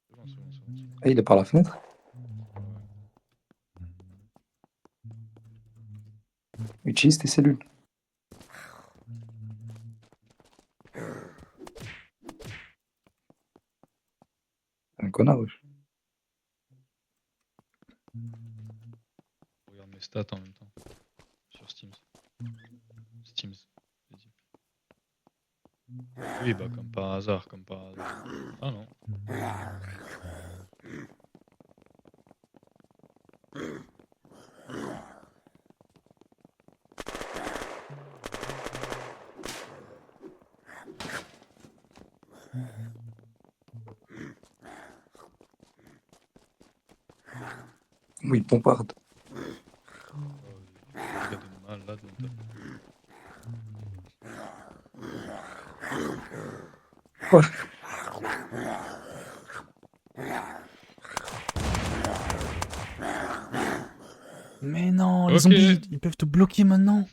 C'est bon, c'est bon, c'est bon, c'est bon. Ah, il est par la fenêtre? Ouais. Utilise tes cellules. Un connard, wesh. Regarde mes stats en même temps. Sur Steam. Steams. J'ai dit. Oui, bah comme par hasard, comme par hasard. Ah non. Oui, pomparde. Des gars de malade mental. Oh. Mais non, les Ok. zombies, ils peuvent te bloquer maintenant.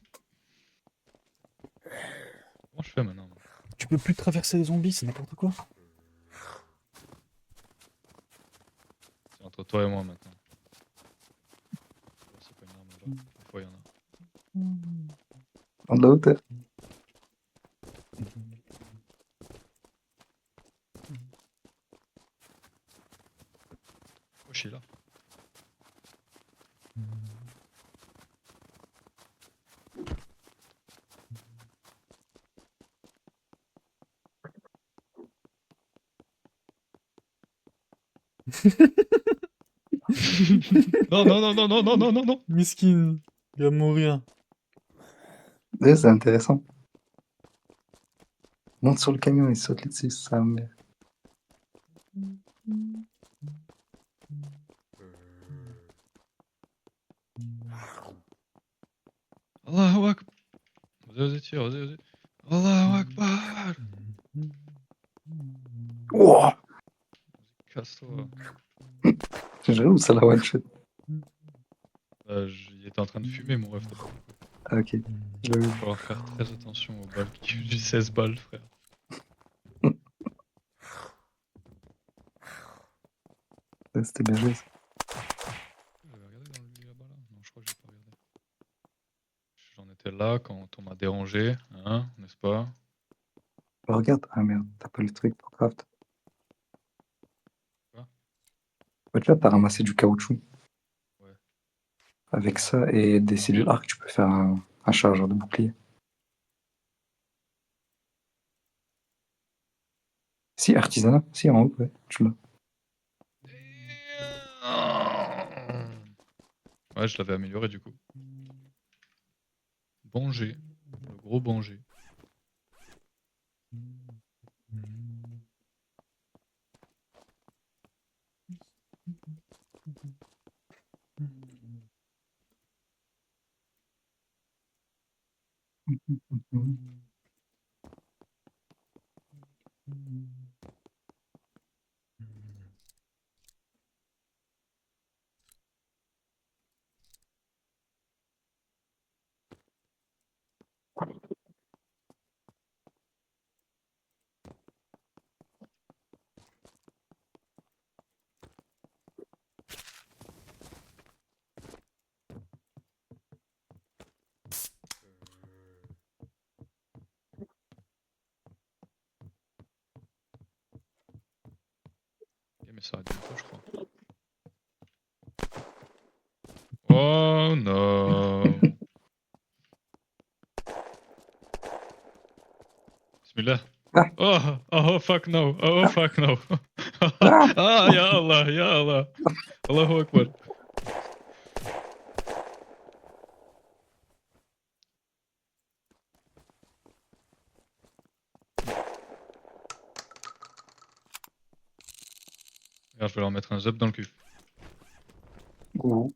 Comment je fais maintenant? Tu peux plus traverser les zombies, c'est n'importe quoi. C'est entre toi et moi maintenant. C'est pas une arme là. Des fois, il y en a. Prends de la hauteur. Oh, je suis là. Non, non, non, non, non, non, non, non, non. Miskin, il va mourir. Ouais, c'est intéressant. Monte sur le camion et saute dessus, ça me... Allahu Akbar. Vas-y, tire, vas-y. Allahu Akbar. Wouah. Casse-toi. J'avoue, ça la one shot. Il était en train de fumer, mon ref. Ah, ok. Il va falloir faire très attention aux balles qui tuent du 16 balles, frère. Ouais, c'était bien joué, ça. J'avais regardé dans le livre là-bas là? Non, je crois que j'ai pas regardé. J'en étais là quand on m'a dérangé, hein, n'est-ce pas? Oh, regarde. Ah merde, t'as pas le truc pour craft. Quoi? Ouais, tu vois, t'as ramassé du caoutchouc. Ouais. Avec ça et des cellules arc, tu peux faire un chargeur de bouclier. Si, artisanat. Si, en haut, ouais. Tu l'as. Ouais, je l'avais amélioré du coup. Bon G. Le gros bon G. Ok, mais ça arrête bientôt, je crois. Oh non. Mais là. Ah. Oh fuck no. Oh fuck no. Ah. Ah ya Allah, ya Allah. Allahu Akbar. Regarde, je vais leur mettre un zap dans le cul. Ouh.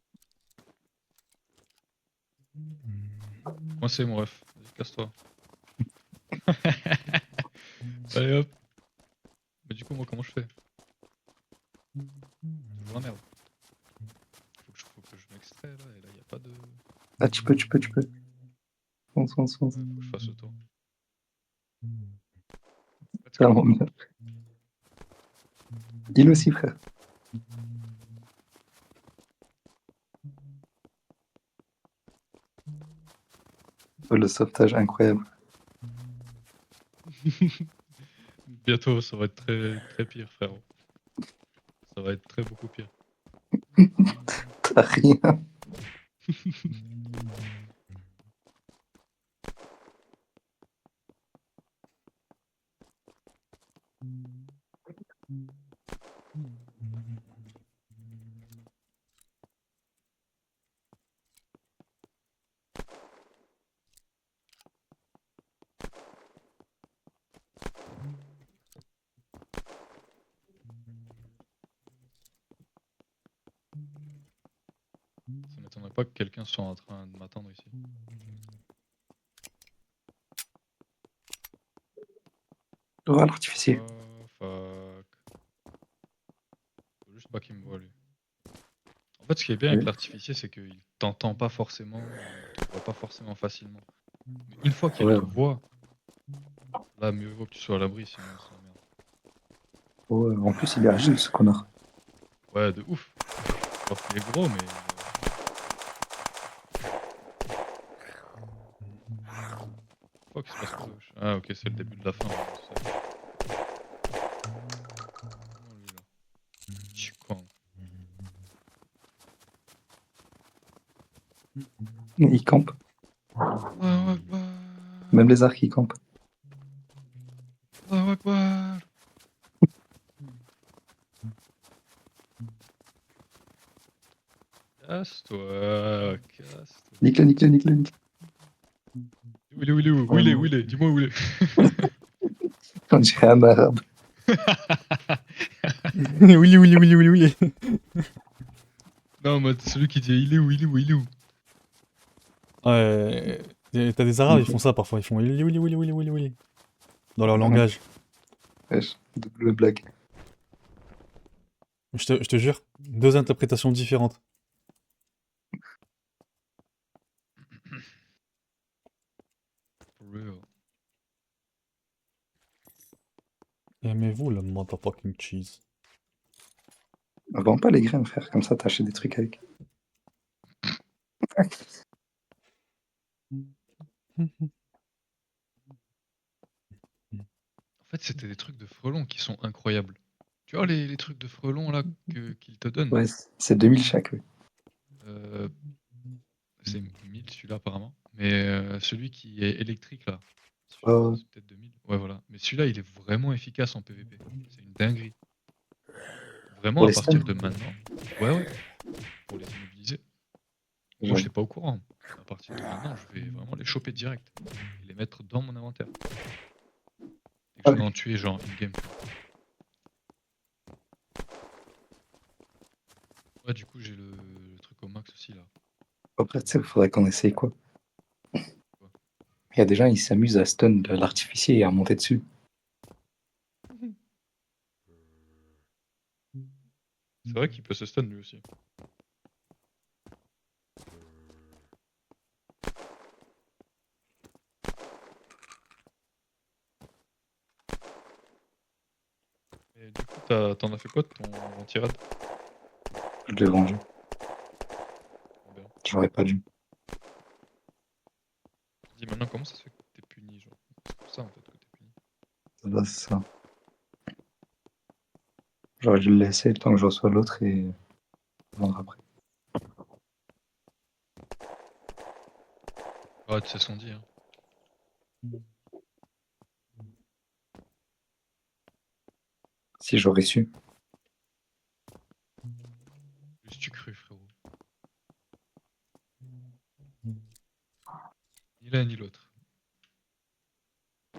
Moi c'est mon ref. Vas-y, casse-toi. Allez hop. Mais du coup, moi comment je fais? Toujours la merde. Faut que je m'extrais là, et là y a pas de. Ah, tu peux. Fonce. Ouais, faut que je fasse le tour. Let's C'est go. vraiment bien. Il aussi, frère. Oh, le sauvetage incroyable. Bientôt, ça va être très pire, frérot. Ça va être très beaucoup pire. T'as rien. Ça m'étonnerait pas que quelqu'un soit en train de m'attendre ici. Oh, l'artificier. Oh fuck. Faut juste pas qu'il me voit lui. En fait, ce qui est bien avec Oui. l'artificier, c'est qu'il t'entend pas forcément, il te voit pas forcément facilement. Mais une fois qu'il Ouais. te voit, là, mieux vaut que tu sois à l'abri, sinon c'est la merde. Ouais, en plus, il est agile, ce connard. Ouais, de ouf. Alors qu'il est gros, mais. Fuck, il se passe quoi là, wesh. Ah, ok, c'est le début de la fin. Oh, lui là. Petit con. Il campe. Allahu Akbar. Même les arcs, ils campent. Allahu Akbar. Casse-toi, casse-toi. Nique-le. Où il est? Dis-moi où il est. On dirait un arabe. Oui. Non, moi, celui qui dit il est où? Ouais, t'as des arabes, ils font ça parfois, ils font oui, dans leur langage. Wesh, double blague. Je te jure, deux interprétations différentes. For real. Aimez-vous le motherfucking cheese? Vends pas les graines, frère, comme ça t'achètes des trucs avec. En fait, c'était des trucs de frelons qui sont incroyables. Tu vois les trucs de frelons là qu'ils te donnent? Ouais, c'est 2000 chaque, ouais. Euh, c'est 1000 celui-là apparemment. Mais celui qui est électrique là, celui-là Oh, c'est peut-être 2000. Ouais voilà. Mais celui-là il est vraiment efficace en PvP. C'est une dinguerie. Vraiment pour à les stuns. partir de maintenant. Ouais. Pour les immobiliser. Moi Genre, j'étais pas au courant. À partir de maintenant je vais vraiment les choper direct. Et les mettre dans mon inventaire. Dès que ah je vais oui. en tuer genre in-game. Ouais du coup j'ai le truc au max aussi là. Après, tu sais, il faudrait qu'on essaye quoi. Il y a des gens, ils s'amusent à stun de l'artificier et à monter dessus. C'est vrai qu'il peut se stun lui aussi. Et du coup t'en as fait quoi de ton tirade? Je l'ai vendu. Trop bien. J'aurais pas dû. Je dis maintenant comment ça se fait que t'es puni genre? C'est pour ça en fait que t'es puni. C'est ça. J'aurais dû le laisser le temps que je reçois l'autre et vendre après. Ah tu sais son dit hein. Si j'aurais su. Juste tu cru, frérot. Ni l'un ni l'autre.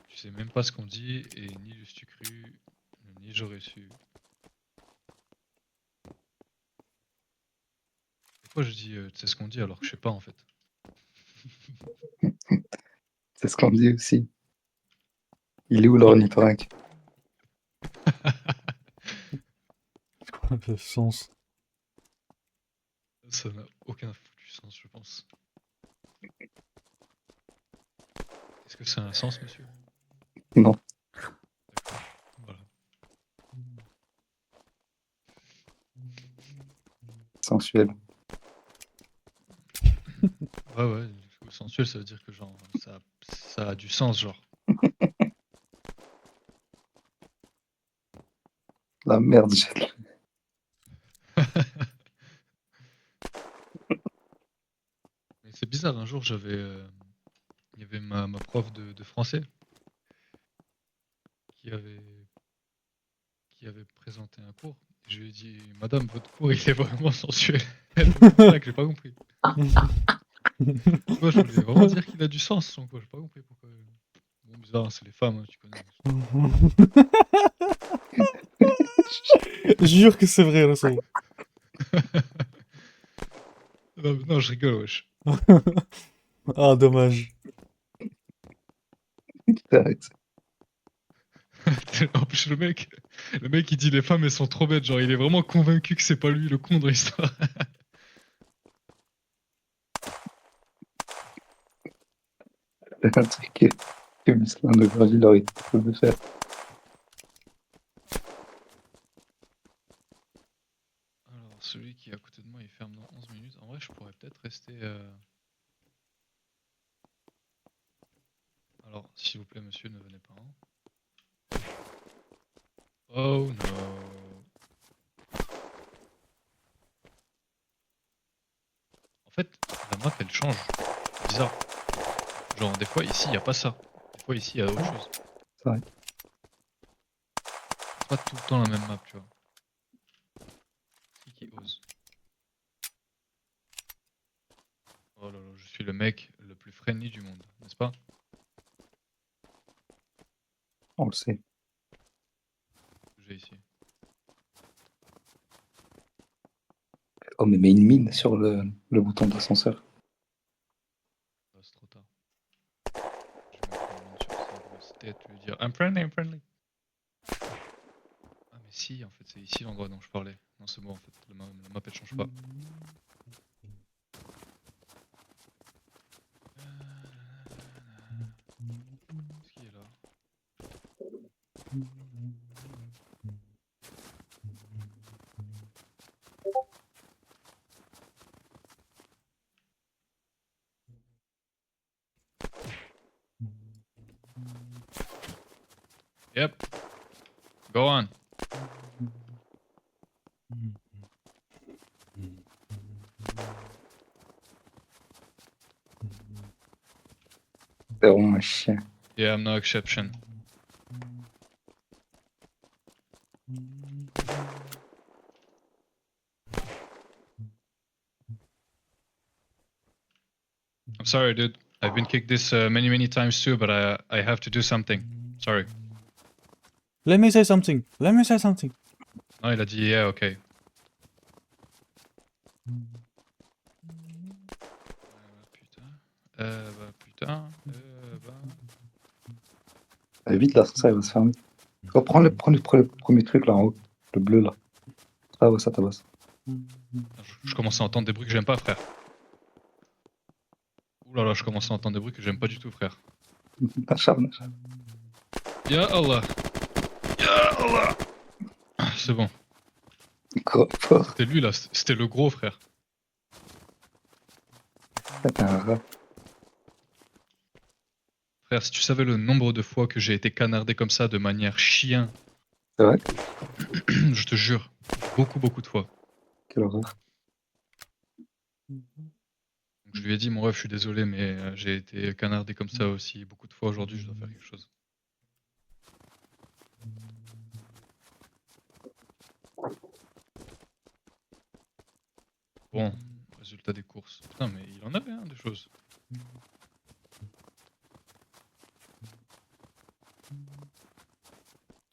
Tu sais même pas ce qu'on dit, et ni l'eusse-tu cru, ni j'aurais su. Pourquoi je dis tu sais ce qu'on dit alors que je sais pas en fait? C'est ce qu'on dit aussi. Il est où l'ornithorynque? C'est quoi le sens? Ça n'a aucun foutu sens, je pense. Est-ce que ça a un sens, monsieur? Non. D'accord. Voilà. Sensuel. Ouais, du coup, sensuel, ça veut dire que genre ça a du sens, genre. La merde, j'ai... Mais c'est bizarre, un jour il y avait ma prof de français qui avait, qui avait présenté un cours. Et je lui ai dit, Madame, votre cours il est vraiment sensuel. Elle m'a dit, tac, j'ai pas compris. Moi, je voulais vraiment dire qu'il a du sens son cours, j'ai pas compris pourquoi. Bon, bizarre, c'est les femmes, hein, tu connais. Jure que c'est vrai, le son. Non, je rigole, wesh. Ah, dommage. Arrête. En plus, le mec, il dit les femmes, elles sont trop bêtes. Genre, il est vraiment convaincu que c'est pas lui le con de l'histoire. C'est un truc que Mislin de Graville aurait pu faire. Alors, celui qui est à côté de moi, il ferme dans 11 minutes. En vrai, je pourrais peut-être rester. Alors, s'il vous plaît, monsieur, ne venez pas. Hein. Oh no. En fait, la map, elle change. C'est bizarre. Genre, des fois, ici, il n'y a pas ça. Des fois, ici, il y a autre chose. C'est vrai. C'est pas tout le temps la même map, tu vois. Qui ose. Oh là là, je suis le mec le plus friendly du monde, n'est-ce pas? On le sait. Que j'ai ici. Oh, mais mets une mine sur le bouton d'ascenseur. Ah, c'est trop tard. Je vais mettre une mine sur sa grosse tête, lui dire I'm friendly, I'm friendly. Ah, mais si, en fait, c'est ici l'endroit dont je parlais. Non, c'est bon, en fait, la map elle change pas. Qu'est-ce qu'il y a là? Yep. Go on. C'est vraiment un chien. Yeah, I'm no exception. I'm sorry, dude. I've been kicked this many times too, but I have to do something. Sorry. Let me say something. Let me say something. Non, il a dit yeah, ok. Putain. Vite, l'ascenseur, il va se fermer. Oh, prends le premier truc là en haut. Le bleu là. Ah ouais, ça tabasse. Je commence à entendre des bruits que j'aime pas, frère. Ouh là là, je commence à entendre des bruits que j'aime pas du tout, frère. Acharne. Ya Allah. Ya Allah. C'est bon. Quoi, fort. C'était lui là, c'était le gros, frère. T'es un rat. Frère, si tu savais le nombre de fois que j'ai été canardé comme ça de manière chien, C'est vrai? je te jure, beaucoup de fois. Quelle horreur. Donc, je lui ai dit, mon ref, je suis désolé, mais j'ai été canardé comme ça aussi beaucoup de fois aujourd'hui, je dois faire quelque chose. Bon, résultat des courses. Putain, mais il en avait hein, des choses. De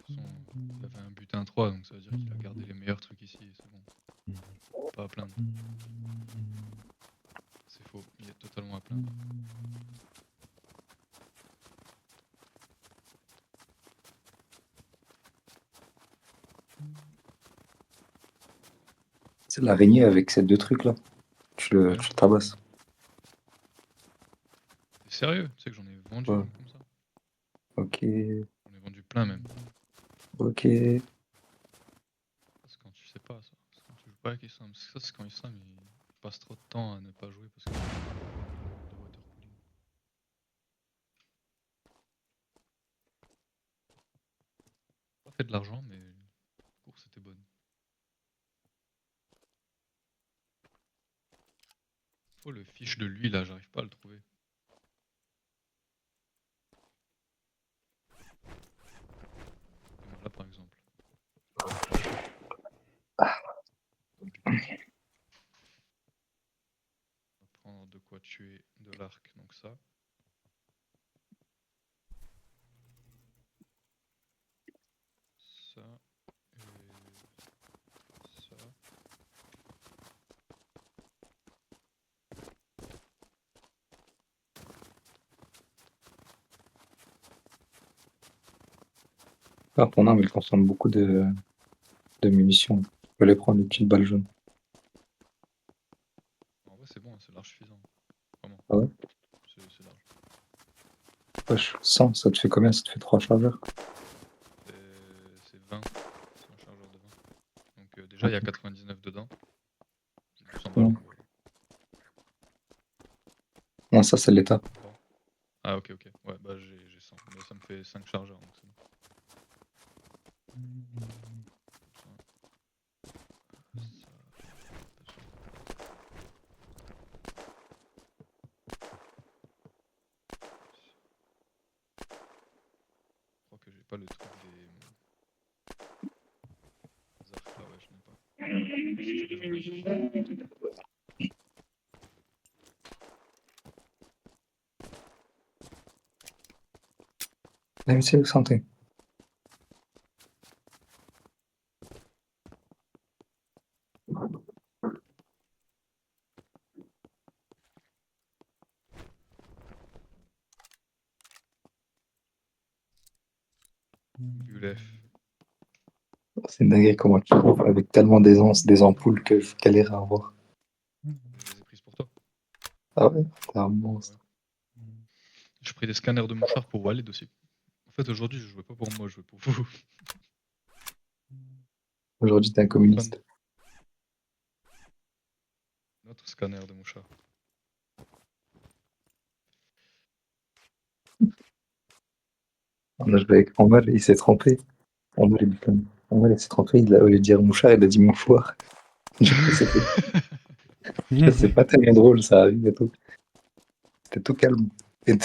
toute façon, il avait un butin 3, donc ça veut dire qu'il a gardé les meilleurs trucs ici, c'est bon. Pas à plaindre. C'est faux, il est totalement à plaindre. C'est l'araignée avec ces deux trucs là. Tu Ouais. le tabasses. T'es sérieux? Tu sais que j'en ai vendu Ouais. une comme ça? Ok, J'en ai vendu plein même. ok. C'est quand tu sais pas ça. C'est quand tu joues pas avec Islam. Ça c'est quand Islam il passe trop de temps à ne pas jouer parce que de water cooling. Pas fait de l'argent mais la course était bonne. Oh le fiche de lui là, j'arrive pas à le trouver. Là par exemple. On va prendre de quoi tuer de l'arc, donc ça. Ça. Et ça. Ah, ton arme, elle consomme beaucoup de munitions. Tu peux les prendre, les petites balles jaunes. En vrai c'est bon, c'est large suffisant. Vraiment. Ah ouais? C'est large. Wesh, 100, ça te fait combien? Ça te fait 3 chargeurs? C'est 20. C'est un chargeur de 20. Donc déjà il y a 99 dedans. J'ai 200 balles. Non, Donc, non, ça c'est l'état. ah ok ok. Ouais bah j'ai 100. Mais ça me fait 5 chargeurs donc c'est bon. Je crois que j'ai pas le truc des arcs là, ouais je n'ai pas. Si je devrais. MC santé. Bulef. C'est dingue comment tu trouves avec tellement d'aisance des ampoules que je galère à avoir. Je les ai prises pour toi. Ah ouais, t'es un monstre. J'ai pris des scanners de mouchoirs pour Walid aussi. En fait aujourd'hui je jouais pas pour moi, je jouais pour vous. Aujourd'hui, t'es un communiste. Notre scanner de mouchoirs. On a joué avec Amal, il s'est trompé. Amal, il s'est trompé, il a, au lieu de dire mouchard, il a dit mouchoir. Du coup, c'est pas tellement drôle, ça arrive et tout. C'était tout calme. Et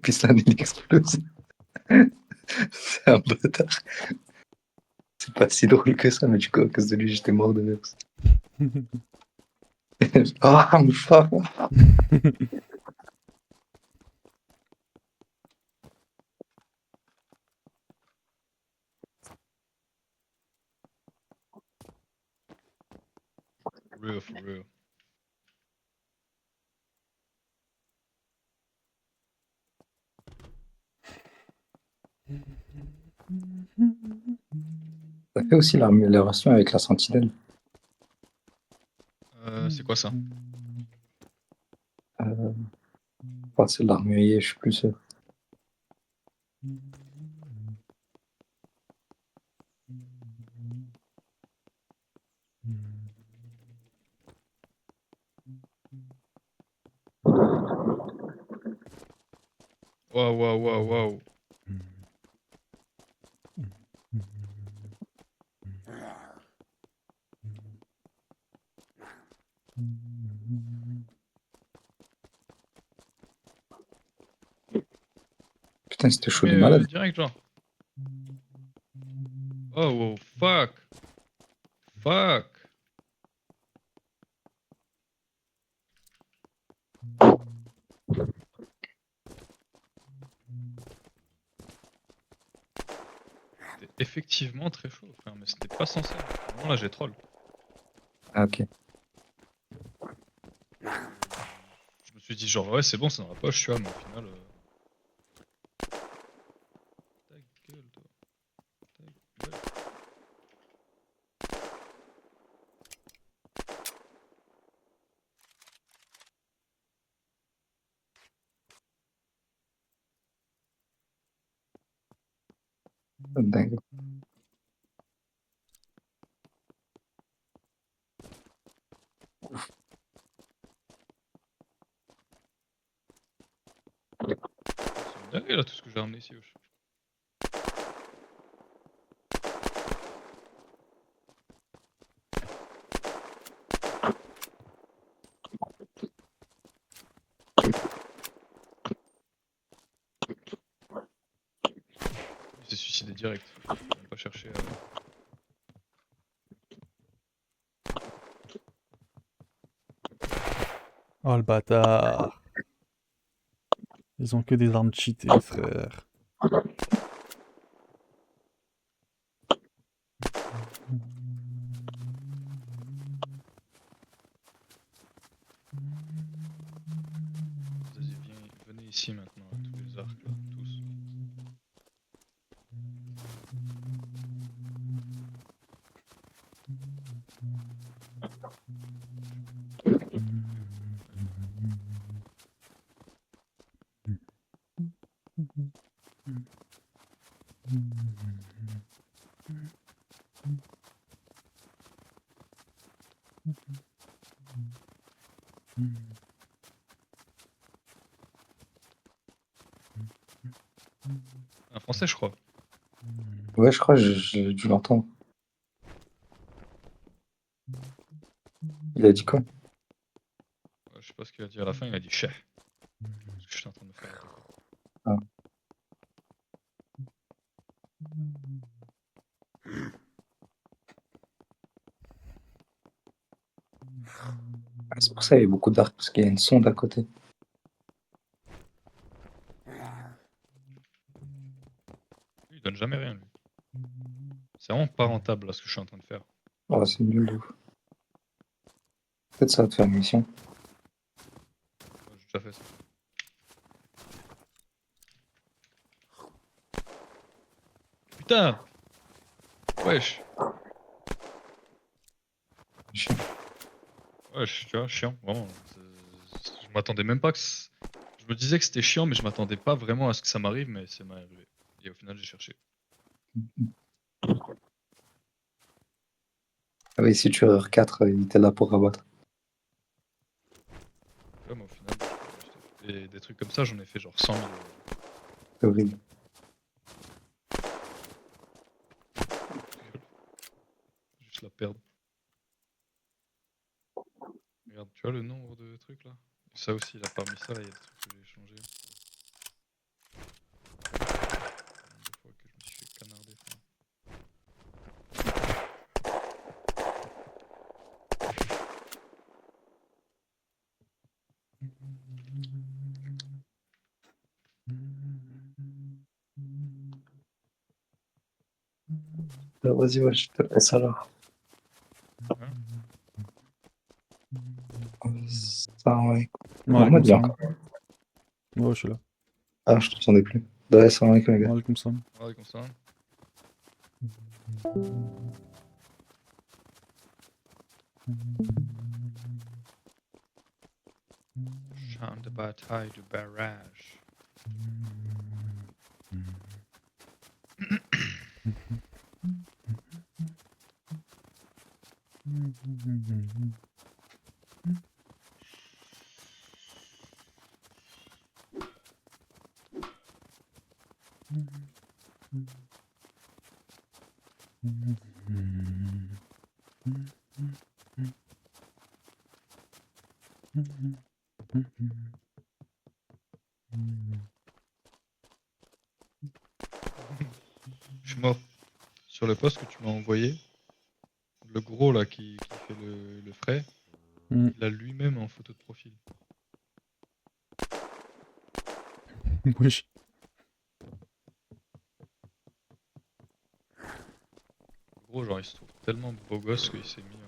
puis ça, il explose. C'est un bâtard. C'est pas si drôle que ça, mais du coup, à cause de lui, j'étais mort de rire. Ah, mouchoir! Real for real. Ça fait aussi l'amélioration avec la sentinelle. C'est quoi ça? Enfin, c'est l'armurier, je suis plus sûr. Waouh, waouh, waouh, waouh. Putain, c'était chaud de Mais malade. direct, genre. Oh, wow, fuck. Fuck. effectivement très chaud, frère, mais c'était pas censé. Vraiment là j'ai troll. Ah, ok. Je me suis dit genre ouais c'est bon c'est dans la poche tu vois mais au final ta gueule toi. Ta gueule. Dingue. C'est une dinguerie là tout ce que j'ai ramené ici wesh. Il s'est suicidé direct. J'ai même pas cherché à... Oh le bâtard. Ils ont que des armes cheatées, frère. Vas-y venez ici maintenant là, tous les arcs là, tous. Un français je crois. Ouais, je crois que j'ai dû l'entendre. Il a dit quoi? Ouais, je sais pas ce qu'il a dit à la fin, il a dit cheh. Parce que je suis en train de me faire attaquer. Ah. Ah, c'est pour ça qu'il y a beaucoup d'arcs, parce qu'il y a une sonde à côté. Lui, il donne jamais rien lui. C'est vraiment pas rentable là ce que je suis en train de faire. Oh, c'est nul de ouf. Peut-être ça va te faire une mission. Ouais, j'ai déjà fait ça. Putain. Wesh. Chiant. Wesh, tu vois, chiant, vraiment. Je m'attendais même pas que... Je me disais que c'était chiant, mais je m'attendais pas vraiment à ce que ça m'arrive, mais ça m'est arrivé. Et au final, j'ai cherché. Ah oui, si tu erreur 4, il était là pour rabattre. Ouais, mais au final, des trucs comme ça, j'en ai fait genre 100 000. C'est horrible. Juste la perdre. Regarde, tu vois le nombre de trucs là? Et ça aussi, là, parmi ça, là, il y a des trucs que j'ai changé. Le nombre de fois que je me suis fait canarder, frère. Vas-y, ouais, je te laisse alors. Hein? Salam alaikum. Wa alaikum Mohamed, il est salam. encore. Ouais, je suis là. Ah, je t'entendais plus. Ouais, salam alaikum, les Wa gars. alaikum salam. Ouais, comme ça. Champ de bataille du barrage. Je suis mort. Sur le post que tu m'as envoyé, le gros là qui fait le frais, Mm. il a lui-même en photo de profil. Wesh. gros, genre, il se trouve tellement beau gosse qu'il s'est mis en.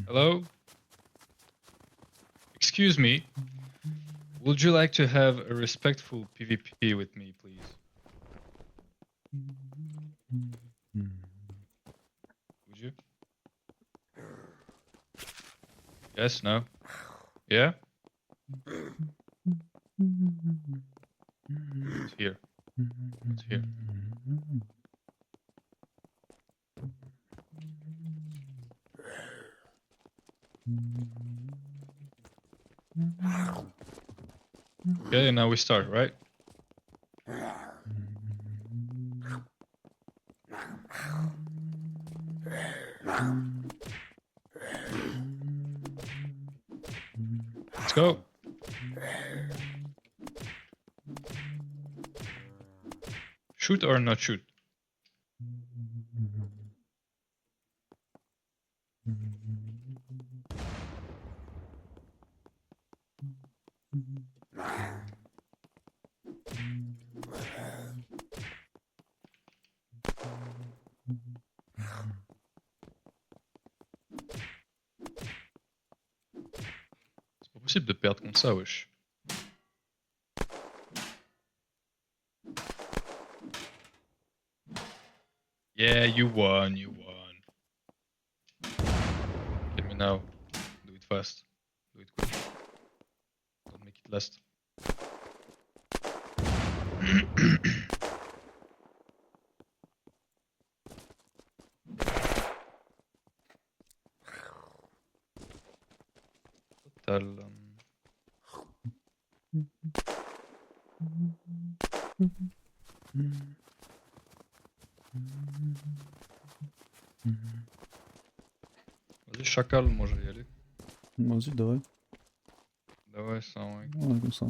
Hello? Excuse me. Would you like to have a respectful PvP with me, please? Would you? Yes, no? Yeah? It's here. It's here. Okay, now we start, right? Let's go. Shoot or not shoot? C'est pas possible de perdre contre ça, wesh. Yeah, you won, you won. Kill me now. Do it fast. Do it quick. Don't make it last. Total. Vas-y, chacal, moi je vais y aller. Vas-y, давай. Давай, salam alaikum. Ouais, comme ça.